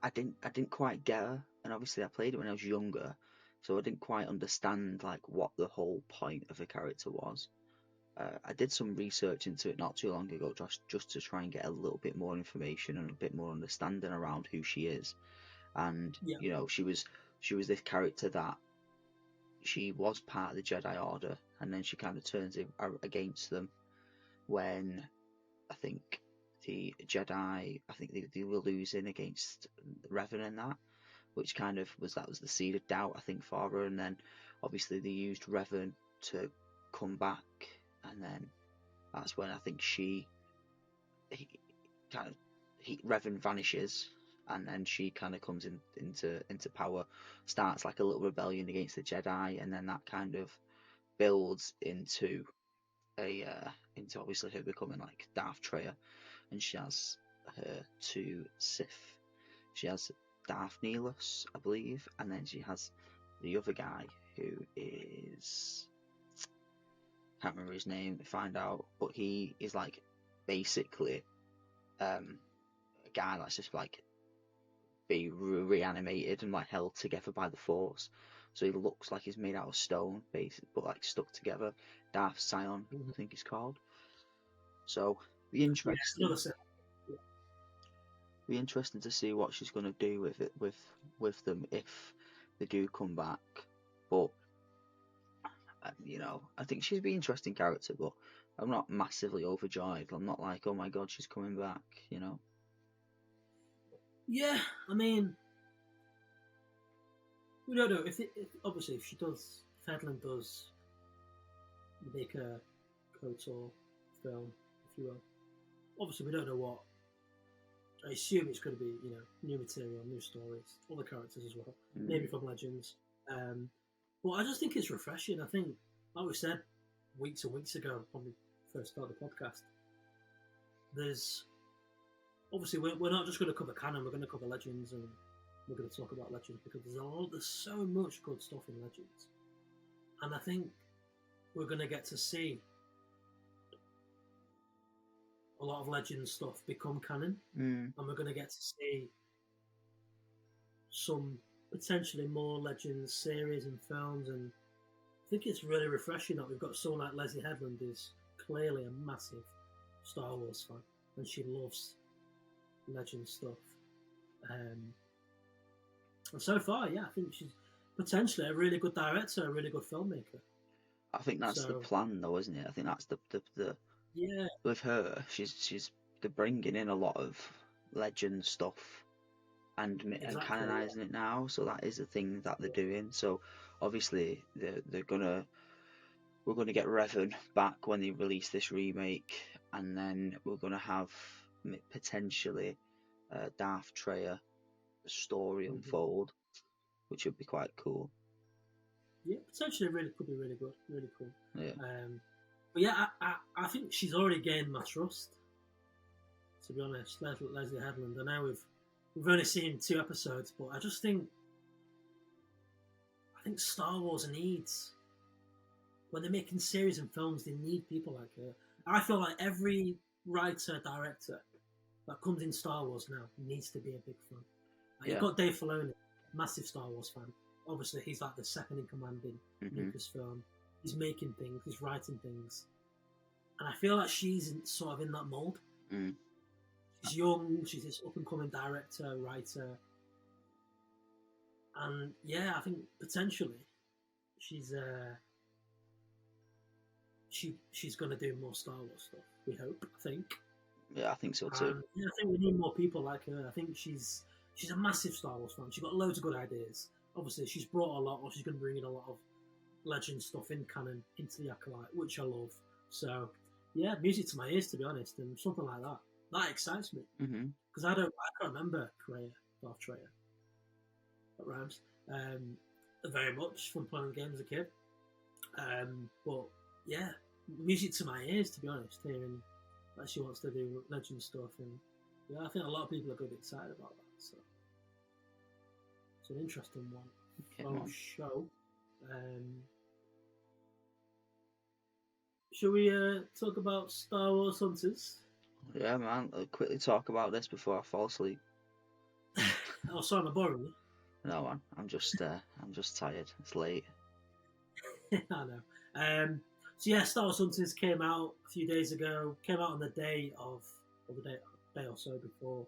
S2: I didn't quite get her, and obviously I played it when I was younger, so I didn't quite understand like what the whole point of the character was. I did some research into it not too long ago, just to try and get a little bit more information and a bit more understanding around who she is. And
S1: Yeah.
S2: you know, she was this character that she was part of the Jedi Order, and then she kind of turns against them when I think the Jedi, I think they were losing against Revan in that, which kind of was the seed of doubt I think for her, and then obviously they used Revan to come back, and then that's when I think Revan vanishes, and then she kind of comes into power, starts like a little rebellion against the Jedi, and then that kind of builds into into obviously her becoming like Darth Treya, and she has her two Sith. She has Darth Nihilus, I believe, and then she has the other guy who is, can't remember his name, find out, but he is like basically a guy that's just like be reanimated and like held together by the Force. So he looks like he's made out of stone, basically, but like stuck together. Darth Sion, I think he's called. So be interesting.
S1: Yeah,
S2: Be interesting to see what she's going to do with them if they do come back. But I think she'd be an interesting character, but I'm not massively overjoyed. I'm not like, oh my god, she's coming back.
S1: Yeah, I mean, we don't know if obviously if Headland does make a KOTOR film, if you will. Obviously, we don't know what. I assume it's going to be, new material, new stories, other characters as well, maybe from Legends. But I just think it's refreshing. I think, like we said weeks and weeks ago when we first started the podcast, there's obviously we're not just going to cover canon. We're going to cover Legends, and we're going to talk about Legends because there's so much good stuff in Legends, and I think we're going to get to see a lot of Legends stuff become canon, and we're going to get to see some potentially more Legends series and films. And I think it's really refreshing that we've got someone like Leslye Headland, who's clearly a massive Star Wars fan, and she loves Legends stuff. And so far, I think she's potentially a really good director, a really good filmmaker.
S2: I think that's the plan, though, isn't it? I think that's the
S1: yeah.
S2: With her, they're bringing in a lot of Legend stuff and canonizing it now. So that is the thing that they're doing. So obviously we're gonna get Revan back when they release this remake, and then we're gonna have potentially Darth Traya story unfold, which would be quite cool.
S1: Yeah, potentially could be really good, really cool.
S2: Yeah.
S1: But yeah, I think she's already gained my trust. To be honest, Leslye Headland. I know we've only seen 2 episodes, but I just think Star Wars needs, when they're making series and films, they need people like her. I feel like every writer, director that comes in Star Wars now needs to be a big fan. You've got Dave Filoni, massive Star Wars fan. Obviously, he's like the second in command in Lucasfilm. He's making things, he's writing things. And I feel like she's sort of in that mold. She's young, she's this up-and-coming director, writer. And yeah, I think potentially she's going to do more Star Wars stuff, we hope, I think.
S2: Yeah, I think so too.
S1: I think we need more people like her. I think she's a massive Star Wars fan. She's got loads of good ideas. Obviously, she's brought a lot, or she's going to bring in a lot of Legend stuff in canon into the Acolyte, which I love. So, yeah, music to my ears, to be honest, and something like that. That excites me. Because I can't remember Darth Traya. That rhymes. Very much from playing the game as a kid. But, yeah, music to my ears, to be honest, hearing that she wants to do Legend stuff. And, yeah, I think a lot of people are going to be excited about that. So, it's an interesting one. Show. Shall we talk about Star Wars Hunters?
S2: Yeah, man. I'll quickly talk about this before I fall asleep.
S1: Oh, sorry, am I boring you?
S2: No, man. I'm just tired. It's late.
S1: I know. So yeah, Star Wars Hunters came out a few days ago. Came out on the day or so before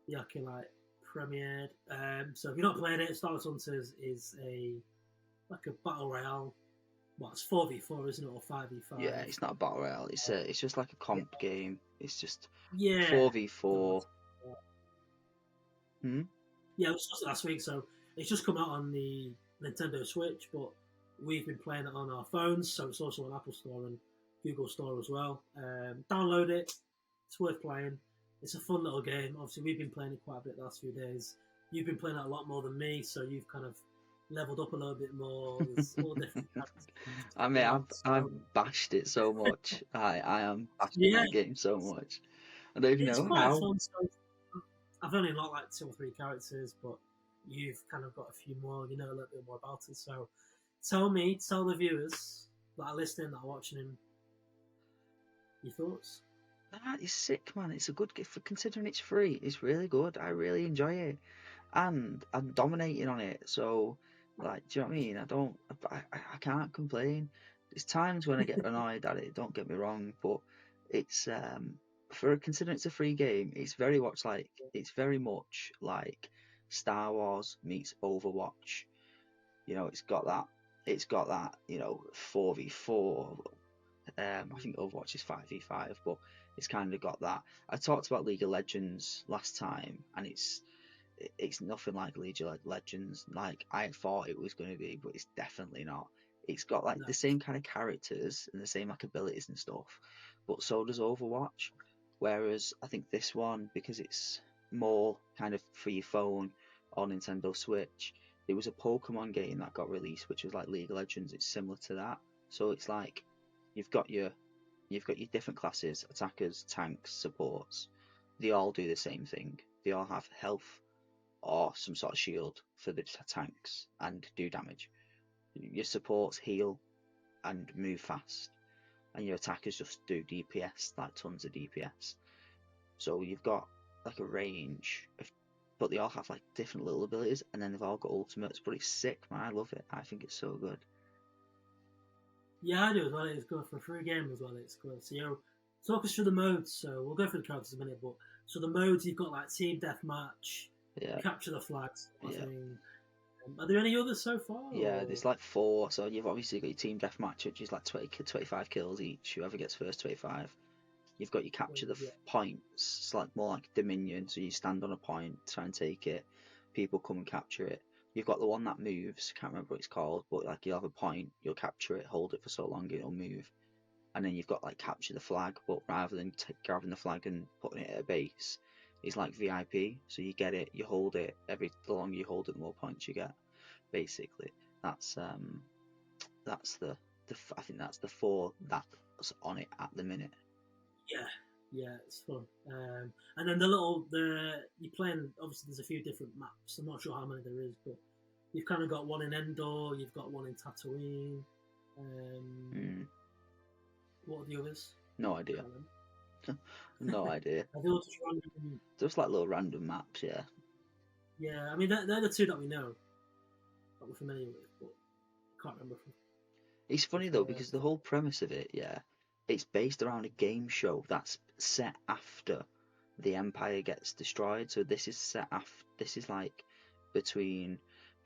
S1: the Acolyte premiered. So if you're not playing it, Star Wars Hunters is like a battle royale. Well, it's 4v4, isn't it, or 5v5?
S2: Yeah, it's not a battle royale. It's just like a comp game. It's just
S1: 4v4.
S2: Yeah,
S1: it was just last week, so it's just come out on the Nintendo Switch, but we've been playing it on our phones, so it's also on Apple Store and Google Store as well. Download it. It's worth playing. It's a fun little game. Obviously, we've been playing it quite a bit the last few days. You've been playing it a lot more than me, so you've kind of leveled up a little bit more. There's all different
S2: I mean, I've bashed it so much. I am bashing that game so much. I don't even know how.
S1: Fun, so I've only got like 2 or 3 characters, but you've kind of got a few more. You know a little bit more about it. So tell the viewers that are listening, that are watching him, your thoughts.
S2: That is sick, man. It's a good gift for considering it's free. It's really good. I really enjoy it, and I'm dominating on it. So, like, do you know what I mean? I can't complain. There's times when I get annoyed at it. Don't get me wrong, but it's considering it's a free game. It's very much like Star Wars meets Overwatch. You know, it's got that. It's got that. You know, 4v4. I think Overwatch is 5v5, but it's kind of got that. I talked about League of Legends last time, and it's nothing like League of Legends. Like I thought it was going to be, but it's definitely not. It's got like the same kind of characters and the same like abilities and stuff, but so does Overwatch. Whereas I think this one, because it's more kind of for your phone or Nintendo Switch, there was a Pokemon game that got released, which was like League of Legends. It's similar to that. So it's like you've got your different classes: attackers, tanks, supports. They all do the same thing. They all have health or some sort of shield for the tanks and do damage. Your supports heal and move fast, and your attackers just do DPS, like tons of DPS. So you've got like a range of, but they all have like different little abilities, and then they've all got ultimates. But it's sick, man. I love it. I think it's so good.
S1: Yeah, I do as well. It's good for a free game as well. It's good. So, talk us through the modes. So we'll go through the characters in a minute, but so the modes you've got like team deathmatch, capture the flags. Are there any others so far?
S2: Yeah, there's like 4. So you've obviously got your team deathmatch, which is like 25 kills each. Whoever gets first 25. You've got your capture the points. It's like more like Dominion. So you stand on a point, try and take it. People come and capture it. You've got the one that moves. Can't remember what it's called, but like you'll have a point, you'll capture it, hold it for so long it'll move. And then you've got like capture the flag, but rather than grabbing the flag and putting it at a base, it's like VIP. So you get it, you hold it. The longer you hold it, the more points you get. Basically, that's the I think that's the 4 that's on it at the minute.
S1: Yeah, it's fun. And then you're playing. Obviously, there's a few different maps. I'm not sure how many there is, but you've kind of got one in Endor. You've got one in Tatooine. What are the others?
S2: No idea. No idea.
S1: Are they all just random?
S2: Just like little random maps, yeah.
S1: Yeah, I mean they're the 2 that we know, that we're familiar with, but I can't remember.
S2: It's funny though because the whole premise of it, it's based around a game show that's set after the Empire gets destroyed. So this is set after. This is like between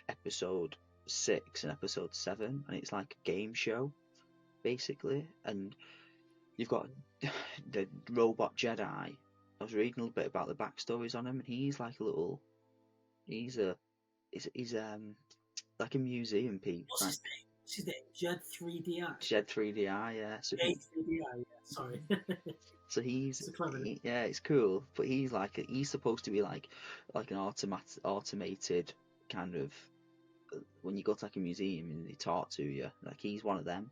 S2: episode 6 and episode 7, and it's like a game show, basically. And you've got the robot Jedi. I was reading a little bit about the backstories on him, and he's like a little. He's like a museum piece.
S1: What's his name? What's his name? Jed 3DI.
S2: Jed 3DI, yeah. So
S1: 3DI, yeah. Sorry.
S2: So it's cool, but he's supposed to be like an automated kind of, when you go to like a museum and they talk to you, like he's one of them,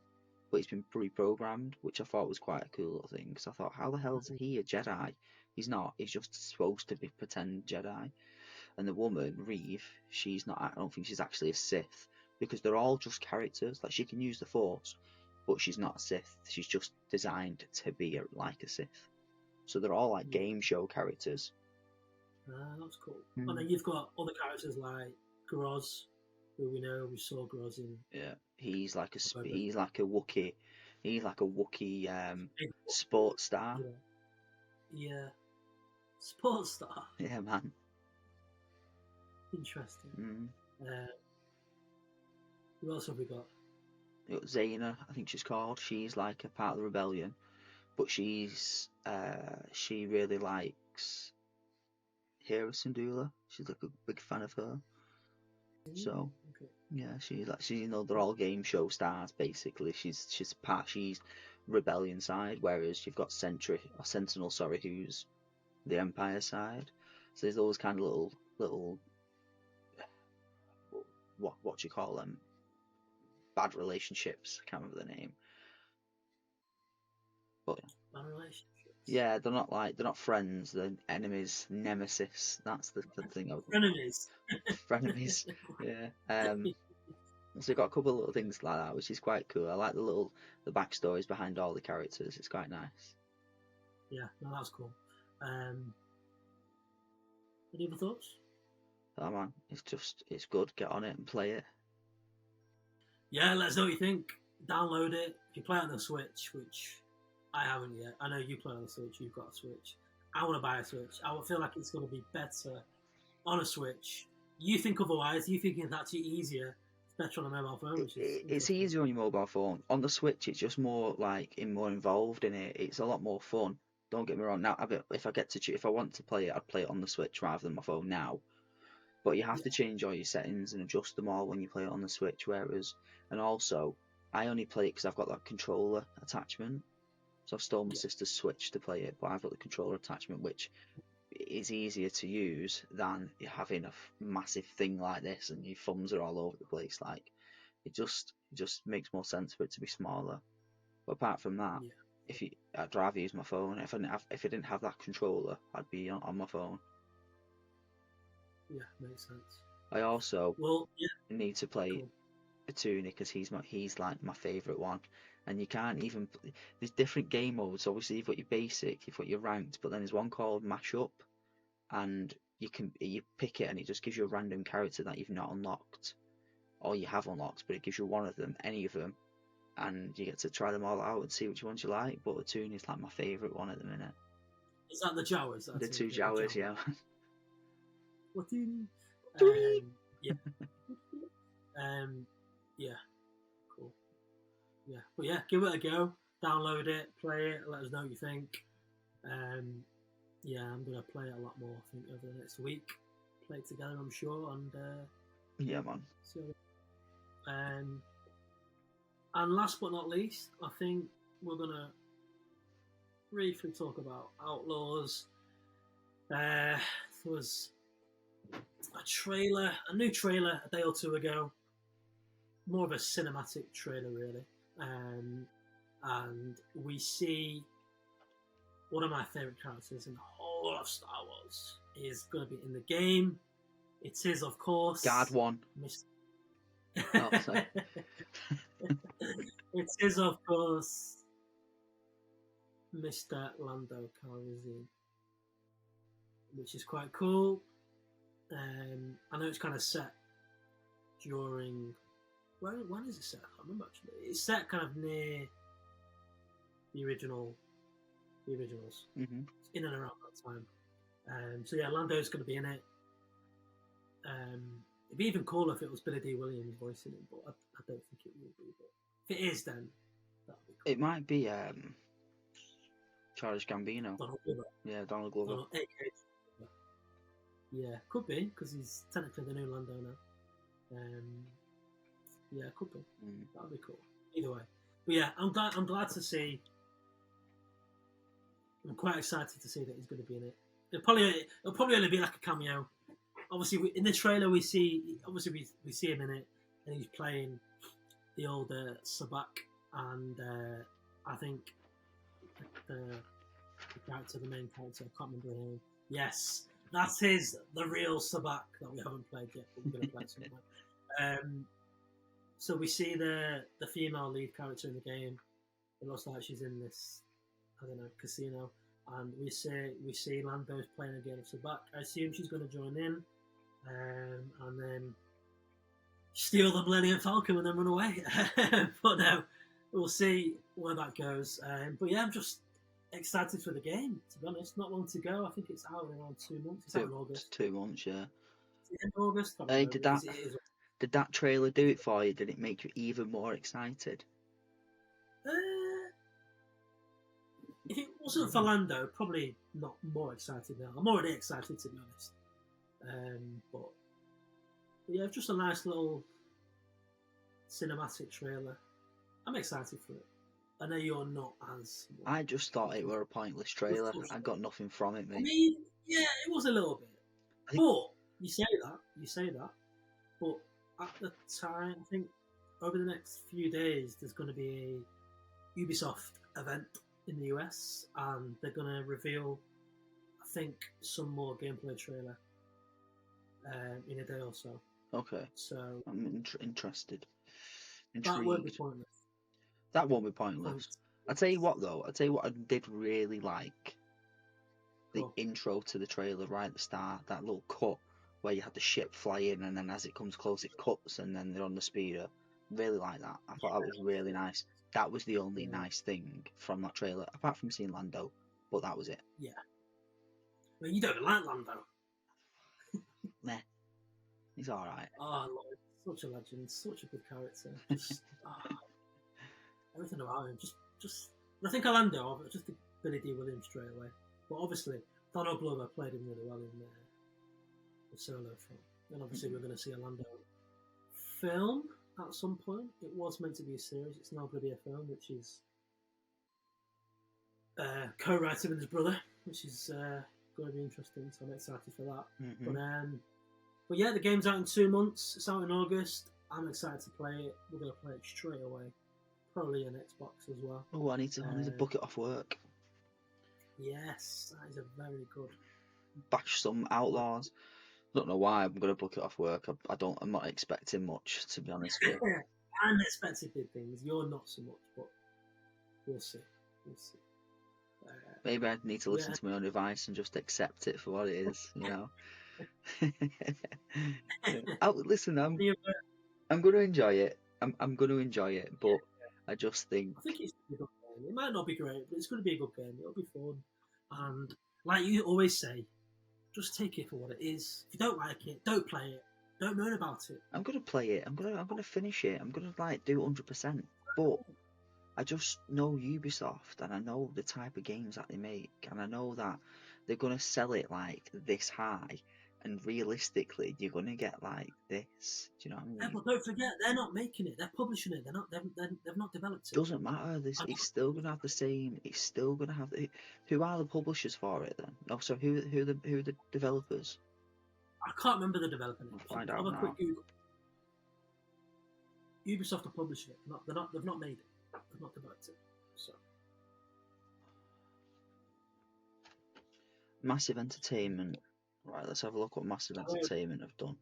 S2: but he's been pre-programmed, which I thought was quite a cool little thing. Because I thought, how the hell is he a Jedi? He's not. He's just supposed to be pretend Jedi. And the woman Reeve, she's not. I don't think she's actually a Sith, because they're all just characters. Like she can use the Force, but she's not a Sith. She's just designed to be like a Sith. So they're all like game show characters.
S1: That's cool. And then you've got other characters like Groz, who we saw Groz in.
S2: Yeah, he's like a Wookiee. He's like a Wookiee sports star.
S1: Yeah. Sports star.
S2: Yeah, man.
S1: Interesting. Who else have we got?
S2: You got Zaina, I think she's called. She's like a part of the rebellion, but she really likes Hera Syndulla. She's like a big fan of her. So yeah, she's they're all game show stars basically. She's rebellion side, whereas you've got Sentinel, who's the Empire side. So there's those kind of little what do you call them? Bad relationships. I can't remember the name. But
S1: bad relationships.
S2: Yeah, they're not friends. They're enemies, nemesis. That's the thing.
S1: Frenemies.
S2: Frenemies. Yeah. So you've got a couple of little things like that, which is quite cool. I like the backstories behind all the characters. It's quite nice.
S1: Yeah, no, that's cool. Any other thoughts?
S2: Oh man, it's good. Get on it and play it.
S1: Yeah, let us know what you think. Download it. If you play it on the Switch, which I haven't yet. I know you play on the Switch. You've got a Switch. I want to buy a Switch. I feel like it's going to be better on a Switch. You think otherwise. You think it's actually easier better on a mobile phone, which is
S2: It's
S1: interesting.
S2: easier on your mobile phone. On the Switch, it's just more more involved in it. It's a lot more fun. Don't get me wrong. Now, if if I want to play it, I'd play it on the Switch rather than my phone now. But you have
S1: Yeah,
S2: to change all your settings and adjust them all when you play it on the Switch. And also, I only play it because I've got that controller attachment. So I've stolen my
S1: yeah,
S2: sister's Switch to play it, but I've got the controller attachment, which is easier to use than having a massive thing like this and your thumbs are all over the place. Like it just makes more sense for it to be smaller. But apart from that,
S1: yeah,
S2: I'd rather use my phone. If I didn't have that controller, I'd be on my phone.
S1: yeah. Makes sense.
S2: I also
S1: Well, yeah,
S2: need to play
S1: cool.
S2: Tuna because he's like my favourite one. And you can't even there's different game modes. Obviously, you've got your basic, you've got your ranked, but then there's one called mashup, and you pick it and it just gives you a random character that you've not unlocked or you have unlocked, but it gives you one of them, any of them, and you get to try them all out and see which ones you like. But the Tuna is like my favourite one at the minute.
S1: Is that the Jawas?
S2: The two Jawas, yeah.
S1: What do you mean? Yeah. Yeah. Cool. Yeah. But yeah, give it a go. Download it, play it, let us know what you think. Yeah, I'm gonna play it a lot more. I think over the next week, play it together. I'm sure, and
S2: Yeah, man.
S1: so, and last but not least, I think we're gonna briefly talk about Outlaws. There was a new trailer a day or two ago. More of a cinematic trailer, really. And we see one of my favourite characters in the whole of Star Wars is going to be in the game. It is, of course,
S2: Guard one.
S1: Oh, sorry. It is, of course, Mr. Lando Calrissian, which is quite cool. I know it's kind of set during. When is it set? I can't remember actually. It's set kind of near the originals.
S2: Mm-hmm.
S1: It's in and around that time. So yeah, Lando's going to be in it. It'd be even cooler if it was Billy D. Williams voicing it, but I don't think it will be. But if it is, then that'll be cool.
S2: It might be Charles Gambino.
S1: Donald Glover.
S2: Yeah, Donald Glover.
S1: Yeah, could be because he's technically the new Lando now. Yeah, could be. That'd be cool. Either way, but yeah, I'm glad to see. I'm quite excited to see that he's going to be in it. It'll probably only be like a cameo. Obviously, in the trailer we see him in it, and he's playing the older Sabak, and I think the character, the main character, I can't remember her name. Yes, that is the real Sabak that we haven't played yet, but we're going to play sometime. So we see the female lead character in the game. It looks like she's in this, I don't know, casino, and we see Lando's playing a game of Sabak. I assume she's going to join in, and then steal the Millennium Falcon and then run away. But no, we'll see where that goes. But yeah, I'm just excited for the game. To be honest, not long to go. I think it's out in around 2 months. It's out in August.
S2: 2 months, yeah.
S1: In August.
S2: Hey, did that trailer do it for you? Did it make you even more excited?
S1: If it wasn't for Lando, probably not more excited now. I'm already excited, to be honest. But yeah, just a nice little cinematic trailer. I'm excited for it. I know you're not as.
S2: I just thought it were a pointless trailer. I got nothing from it, mate.
S1: I mean, yeah, it was a little bit. But you say that. But at the time, I think over the next few days, there's going to be a Ubisoft event in the US, and they're going to reveal, I think, some more gameplay trailer in a day or so.
S2: Okay.
S1: So
S2: I'm interested.
S1: That won't be pointless.
S2: That won't be pointless. I'll tell you what, though. I'll tell you what I did really like. The intro to the trailer right at the start, that little cut where you had the ship fly in, and then as it comes close, it cuts, and then they're on the speeder. Really like that. I thought that was really nice. That was the only nice thing from that trailer, apart from seeing Lando, but that was it.
S1: Yeah. Well, you don't like Lando.
S2: Meh. He's alright.
S1: Oh, Lord. such a legend, such a good character. Just everything about him. Just. I think Orlando. I just think Billy D. Williams straight away. But obviously, Donald Glover played him really well in the solo film. And obviously, we're going to see Orlando film at some point. It was meant to be a series. It's now going to be a film, which is co-writer with his brother, which is going to be interesting. So I'm excited for that. But yeah, the game's out in 2 months. It's out in August. I'm excited to play it. We're going to play it straight away. Probably an Xbox as well.
S2: Oh, I need to book it off work.
S1: Yes, that is a very good.
S2: Bash some Outlaws. Don't know why I'm going to book it off work. I'm not expecting much, to be honest with you.
S1: I'm expecting big things. You're not so much, but we'll see.
S2: Maybe I need to listen to my own advice and just accept it for what it is, you know. Listen, I'm going to enjoy it. I'm going to enjoy it, but I just think...
S1: I think it's a good game. It might not be great, but it's going to be a good game. It'll be fun. And like you always say, just take it for what it is. If you don't like it, don't play it. Don't moan about it.
S2: I'm going to play it. I'm going to finish it. I'm going to do 100%. But I just know Ubisoft, and I know the type of games that they make, and I know that they're going to sell it like this high. And realistically, you're going to get like this. Do you know what I mean?
S1: Yeah, but don't forget, they're not making it. They're publishing it. They've not developed it.
S2: Doesn't matter. It's still going to have the same. It's still going to have the. Who are the publishers for it then? No, so who are the developers?
S1: I can't remember the developer name.
S2: I'll find out
S1: Have a
S2: now.
S1: quick Google. Ubisoft are publishing it. They've not made it. They've not developed it. So.
S2: Massive Entertainment. Right, let's have a look what Massive Entertainment have done.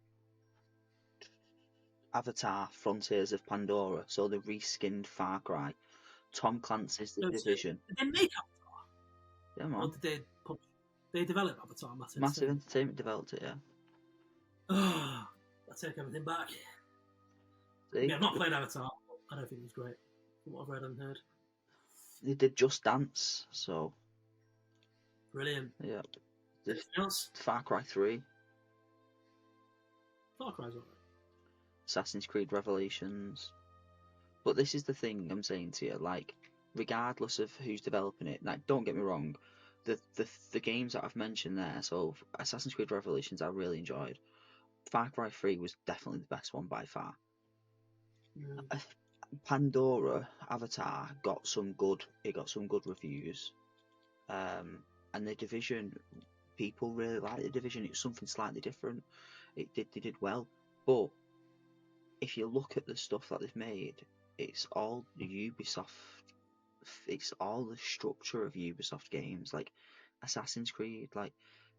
S2: Avatar: Frontiers of Pandora. So the reskinned Far Cry. Tom Clancy's The Division.
S1: Did they make Avatar?
S2: Yeah, man.
S1: Or did they publish? They develop Avatar.
S2: Massive Entertainment developed it, yeah.
S1: I take everything back.
S2: See?
S1: Yeah, I've not played Avatar. I don't think it was great. From what I've read and heard.
S2: They did Just Dance, so.
S1: Brilliant.
S2: Yeah.
S1: Anything else?
S2: Far Cry 3.
S1: Far Cry's alright.
S2: Assassin's Creed Revelations. But this is the thing I'm saying to you, like, regardless of who's developing it, like, don't get me wrong, the games that I've mentioned there, so Assassin's Creed Revelations I really enjoyed. Far Cry 3 was definitely the best one by far. Pandora Avatar got some good reviews. And The Division, people really like The Division. It was something slightly different. They did well. But if you look at the stuff that they've made, it's all the Ubisoft. It's all the structure of Ubisoft games, like Assassin's Creed. Like,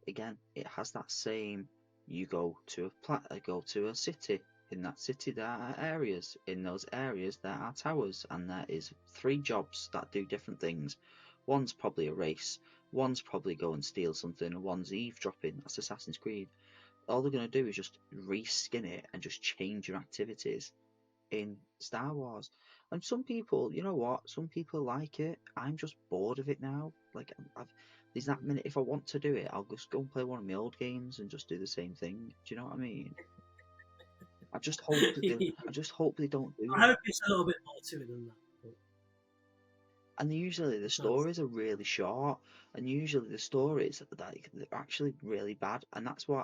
S2: again, it has that same. You go to a city. In that city, there are areas. In those areas, there are towers, and there is 3 jobs that do different things. One's probably a race. One's probably go and steal something, and one's eavesdropping. That's Assassin's Creed. All they're going to do is just reskin it and just change your activities in Star Wars. And some people, you know what? Some people like it. I'm just bored of it now. Like, there's that minute. If I want to do it, I'll just go and play one of my old games and just do the same thing. Do you know what I mean? I just hope they don't do
S1: I hope it's a little bit more to it than that.
S2: And usually the stories are really short, and usually the stories they're actually really bad, and that's why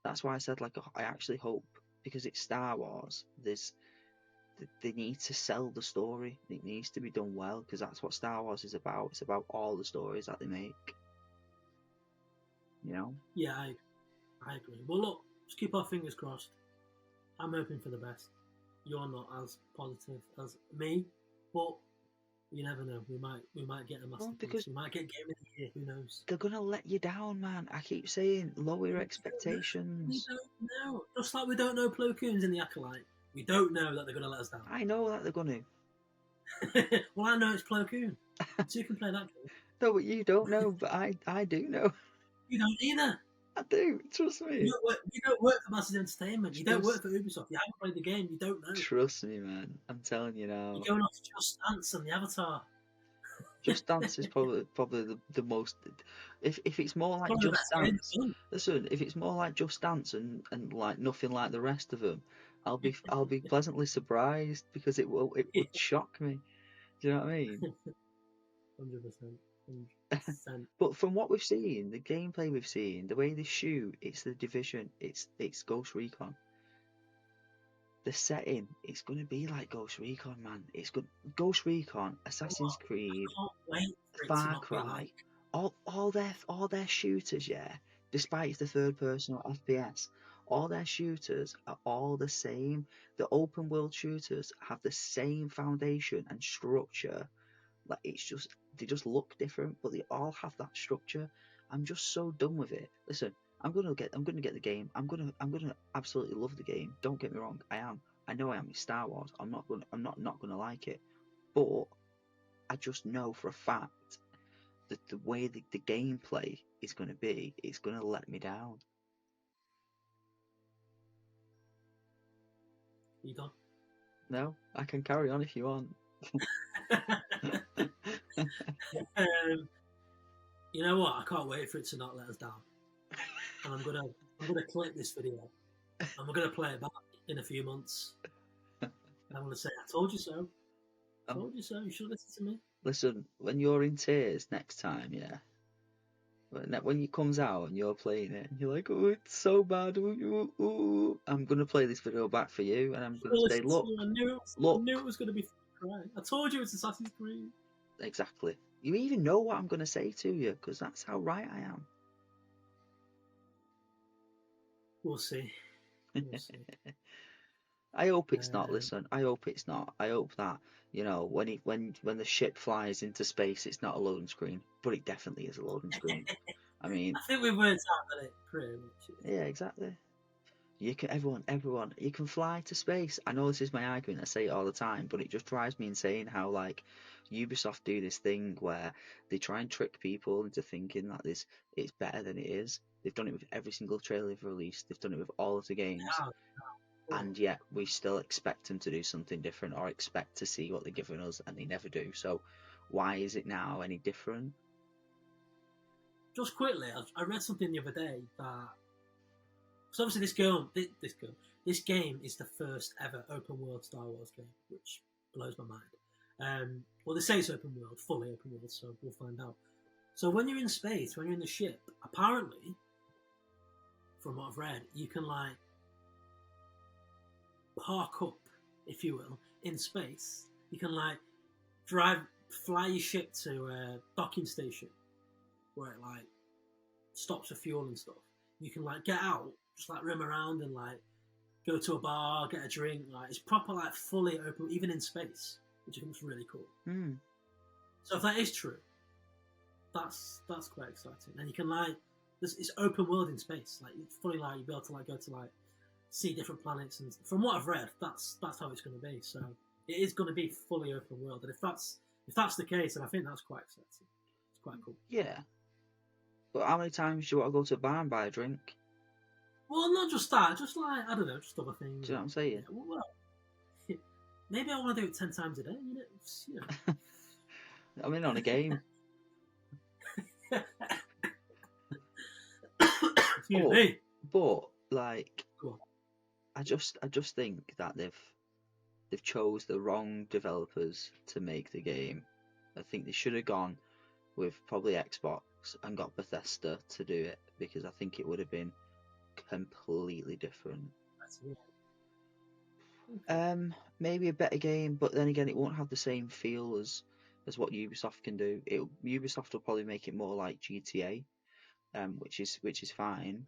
S2: I said, like, I actually hope, because it's Star Wars, they need to sell the story. It needs to be done well, because that's what Star Wars is about. It's about all the stories that they make. You know?
S1: Yeah, I agree. Well, look, just keep our fingers crossed. I'm hoping for the best. You're not as positive as me, but you never know. We might get a masterpiece. We might get Game of the Year. Who knows?
S2: They're gonna let you down, man. I keep saying, lower your expectations.
S1: We don't know. Just like we don't know Plo Koon's in the Acolyte. We don't know that they're gonna let us down.
S2: I know that they're gonna.
S1: Well, I know it's Plo Koon, so you can play that game.
S2: No, but you don't know. But I do know.
S1: You don't either.
S2: I do. Trust me.
S1: You don't work for Massive Entertainment. You don't work for Ubisoft. You haven't played the game. You don't know.
S2: Trust me, man. I'm telling you now.
S1: You're going off Just Dance and the Avatar.
S2: Just Dance is probably the most. If it's more like
S1: Probably
S2: Just Dance, listen. If it's more like Just Dance and like nothing like the rest of them, I'll be pleasantly surprised because it would shock me. Do you know what I mean?
S1: 100%. 100%.
S2: But from what we've seen, the gameplay we've seen, the way they shoot, it's the Division, it's Ghost Recon. The setting, it's gonna be like Ghost Recon, man. It's good. Ghost Recon, Assassin's Creed,
S1: I can't wait for it to
S2: Far
S1: not be
S2: Cry,
S1: like.
S2: all their shooters, yeah. Despite it's the third person or FPS, all their shooters are all the same. The open world shooters have the same foundation and structure. Like it's just they just look different, but they all have that structure. I'm just so done with it. Listen, I'm gonna get the game. I'm gonna absolutely love the game. Don't get me wrong, I am. I know I am. It's Star Wars. I'm not gonna like it, but I just know for a fact that the way the gameplay is gonna be, it's gonna let me down.
S1: You done?
S2: No, I can carry on if you want.
S1: You know what? I can't wait for it to not let us down. And I'm gonna clip this video and we're gonna play it back in a few months. And I'm gonna say, I told you so. I told you so. You should listen to me.
S2: Listen, when you're in tears next time, yeah. When it comes out and you're playing it, and you're like, "Oh, it's so bad." Ooh, ooh, ooh. I'm gonna play this video back for you, and I'm gonna say, "Look,
S1: I knew it was gonna be right. I told you it's Assassin's Creed."
S2: Exactly. You even know what I'm gonna say to you, because that's how right I am.
S1: We'll see. We'll see.
S2: I hope it's not. Listen, I hope it's not. I hope that when the ship flies into space, it's not a loading screen, but it definitely is a loading screen. I mean,
S1: I think we've worked out that it pretty much.
S2: Yeah, exactly. You can everyone, you can fly to space. I know this is my argument. I say it all the time, but it just drives me insane how like Ubisoft do this thing where they try and trick people into thinking that it's better than it is. They've done it with every single trailer they've released. They've done it with all of the games. And yet we still expect them to do something different or expect to see what they're giving us, and they never do. So why is it now any different?
S1: Just quickly, I read something the other day that so obviously this game is the first ever open world Star Wars game, which blows my mind. Well, they say it's open world, fully open world, so we'll find out. So when you're in space, when you're in the ship, apparently, from what I've read, you can like park up, if you will, in space. You can like fly your ship to a docking station where it like stops for fuel and stuff. You can like get out, just like roam around and like go to a bar, get a drink. Like it's proper like fully open, even in space, which I think is really cool. So if that is true, that's quite exciting. And you can like it's open world in space. Like it's fully like you'll be able to like go to like see different planets, and from what I've read, that's how it's going to be. So it is going to be fully open world, and if that's the case, then I think that's quite exciting. It's quite cool.
S2: Yeah, but how many times do you want to go to a bar and buy a drink?
S1: Well, not just that, just like I don't know, just other things.
S2: Do you know what I'm saying?
S1: Yeah, well, maybe I want to do it 10 times a day. You know.
S2: I'm in on a game.
S1: Excuse me.
S2: But like, I just think that they've chose the wrong developers to make the game. I think they should have gone with probably Xbox and got Bethesda to do it, because I think it would have been completely different. Maybe a better game, but then again, it won't have the same feel as what Ubisoft can do. Ubisoft will probably make it more like GTA, which is fine.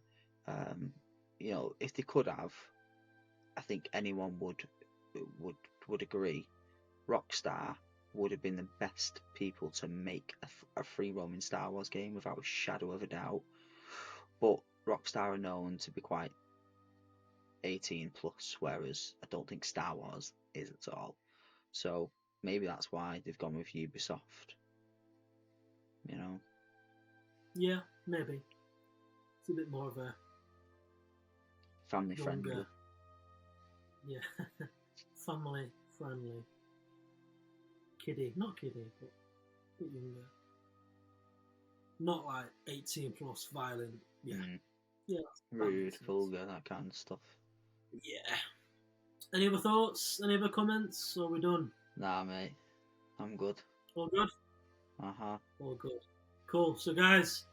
S2: If they could have, I think anyone would agree. Rockstar would have been the best people to make a free roaming Star Wars game without a shadow of a doubt. But Rockstar are known to be quite 18 plus, whereas I don't think Star Wars is at all. So maybe that's why they've gone with Ubisoft.
S1: Yeah, maybe. It's a bit more of a
S2: family friendly.
S1: Yeah, family friendly. Not kiddie, but a bit younger. Not like 18 plus violent. Yeah. Yeah.
S2: Rude, vulgar, that kind of stuff.
S1: Yeah. Any other thoughts? Any other comments? Or are we done?
S2: Nah, mate. I'm good.
S1: All good?
S2: Uh-huh.
S1: All good. Cool. So, guys,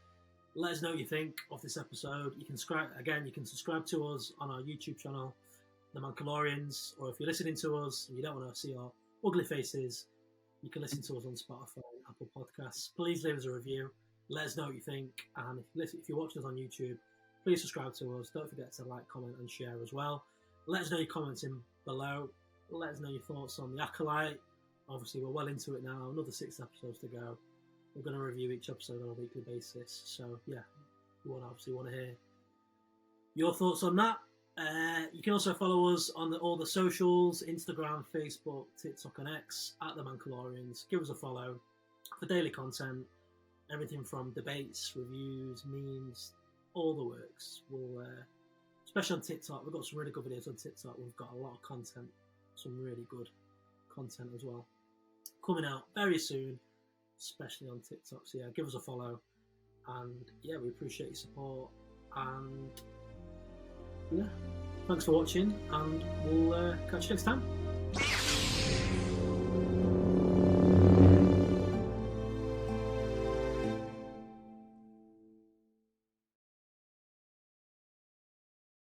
S1: let us know what you think of this episode. You can subscribe to us on our YouTube channel, The Mancalorians, or if you're listening to us and you don't want to see our ugly faces, you can listen to us on Spotify and Apple Podcasts. Please leave us a review. Let us know what you think. And if you're watching us on YouTube, please subscribe to us. Don't forget to like, comment, and share as well. Let us know your comments in below. Let us know your thoughts on the Acolyte. Obviously, we're well into it now. Another 6 episodes to go. We're going to review each episode on a weekly basis. So, yeah, we obviously want to hear your thoughts on that. You can also follow us on all the socials, Instagram, Facebook, TikTok and X, at The Mancalorians. Give us a follow for daily content, everything from debates, reviews, memes, all the works. We'll, especially on TikTok, we've got some really good videos on TikTok. We've got a lot of content, some really good content as well, coming out very soon, especially on TikTok. So yeah, give us a follow, and yeah, we appreciate your support, and yeah, thanks for watching, and we'll catch you next time.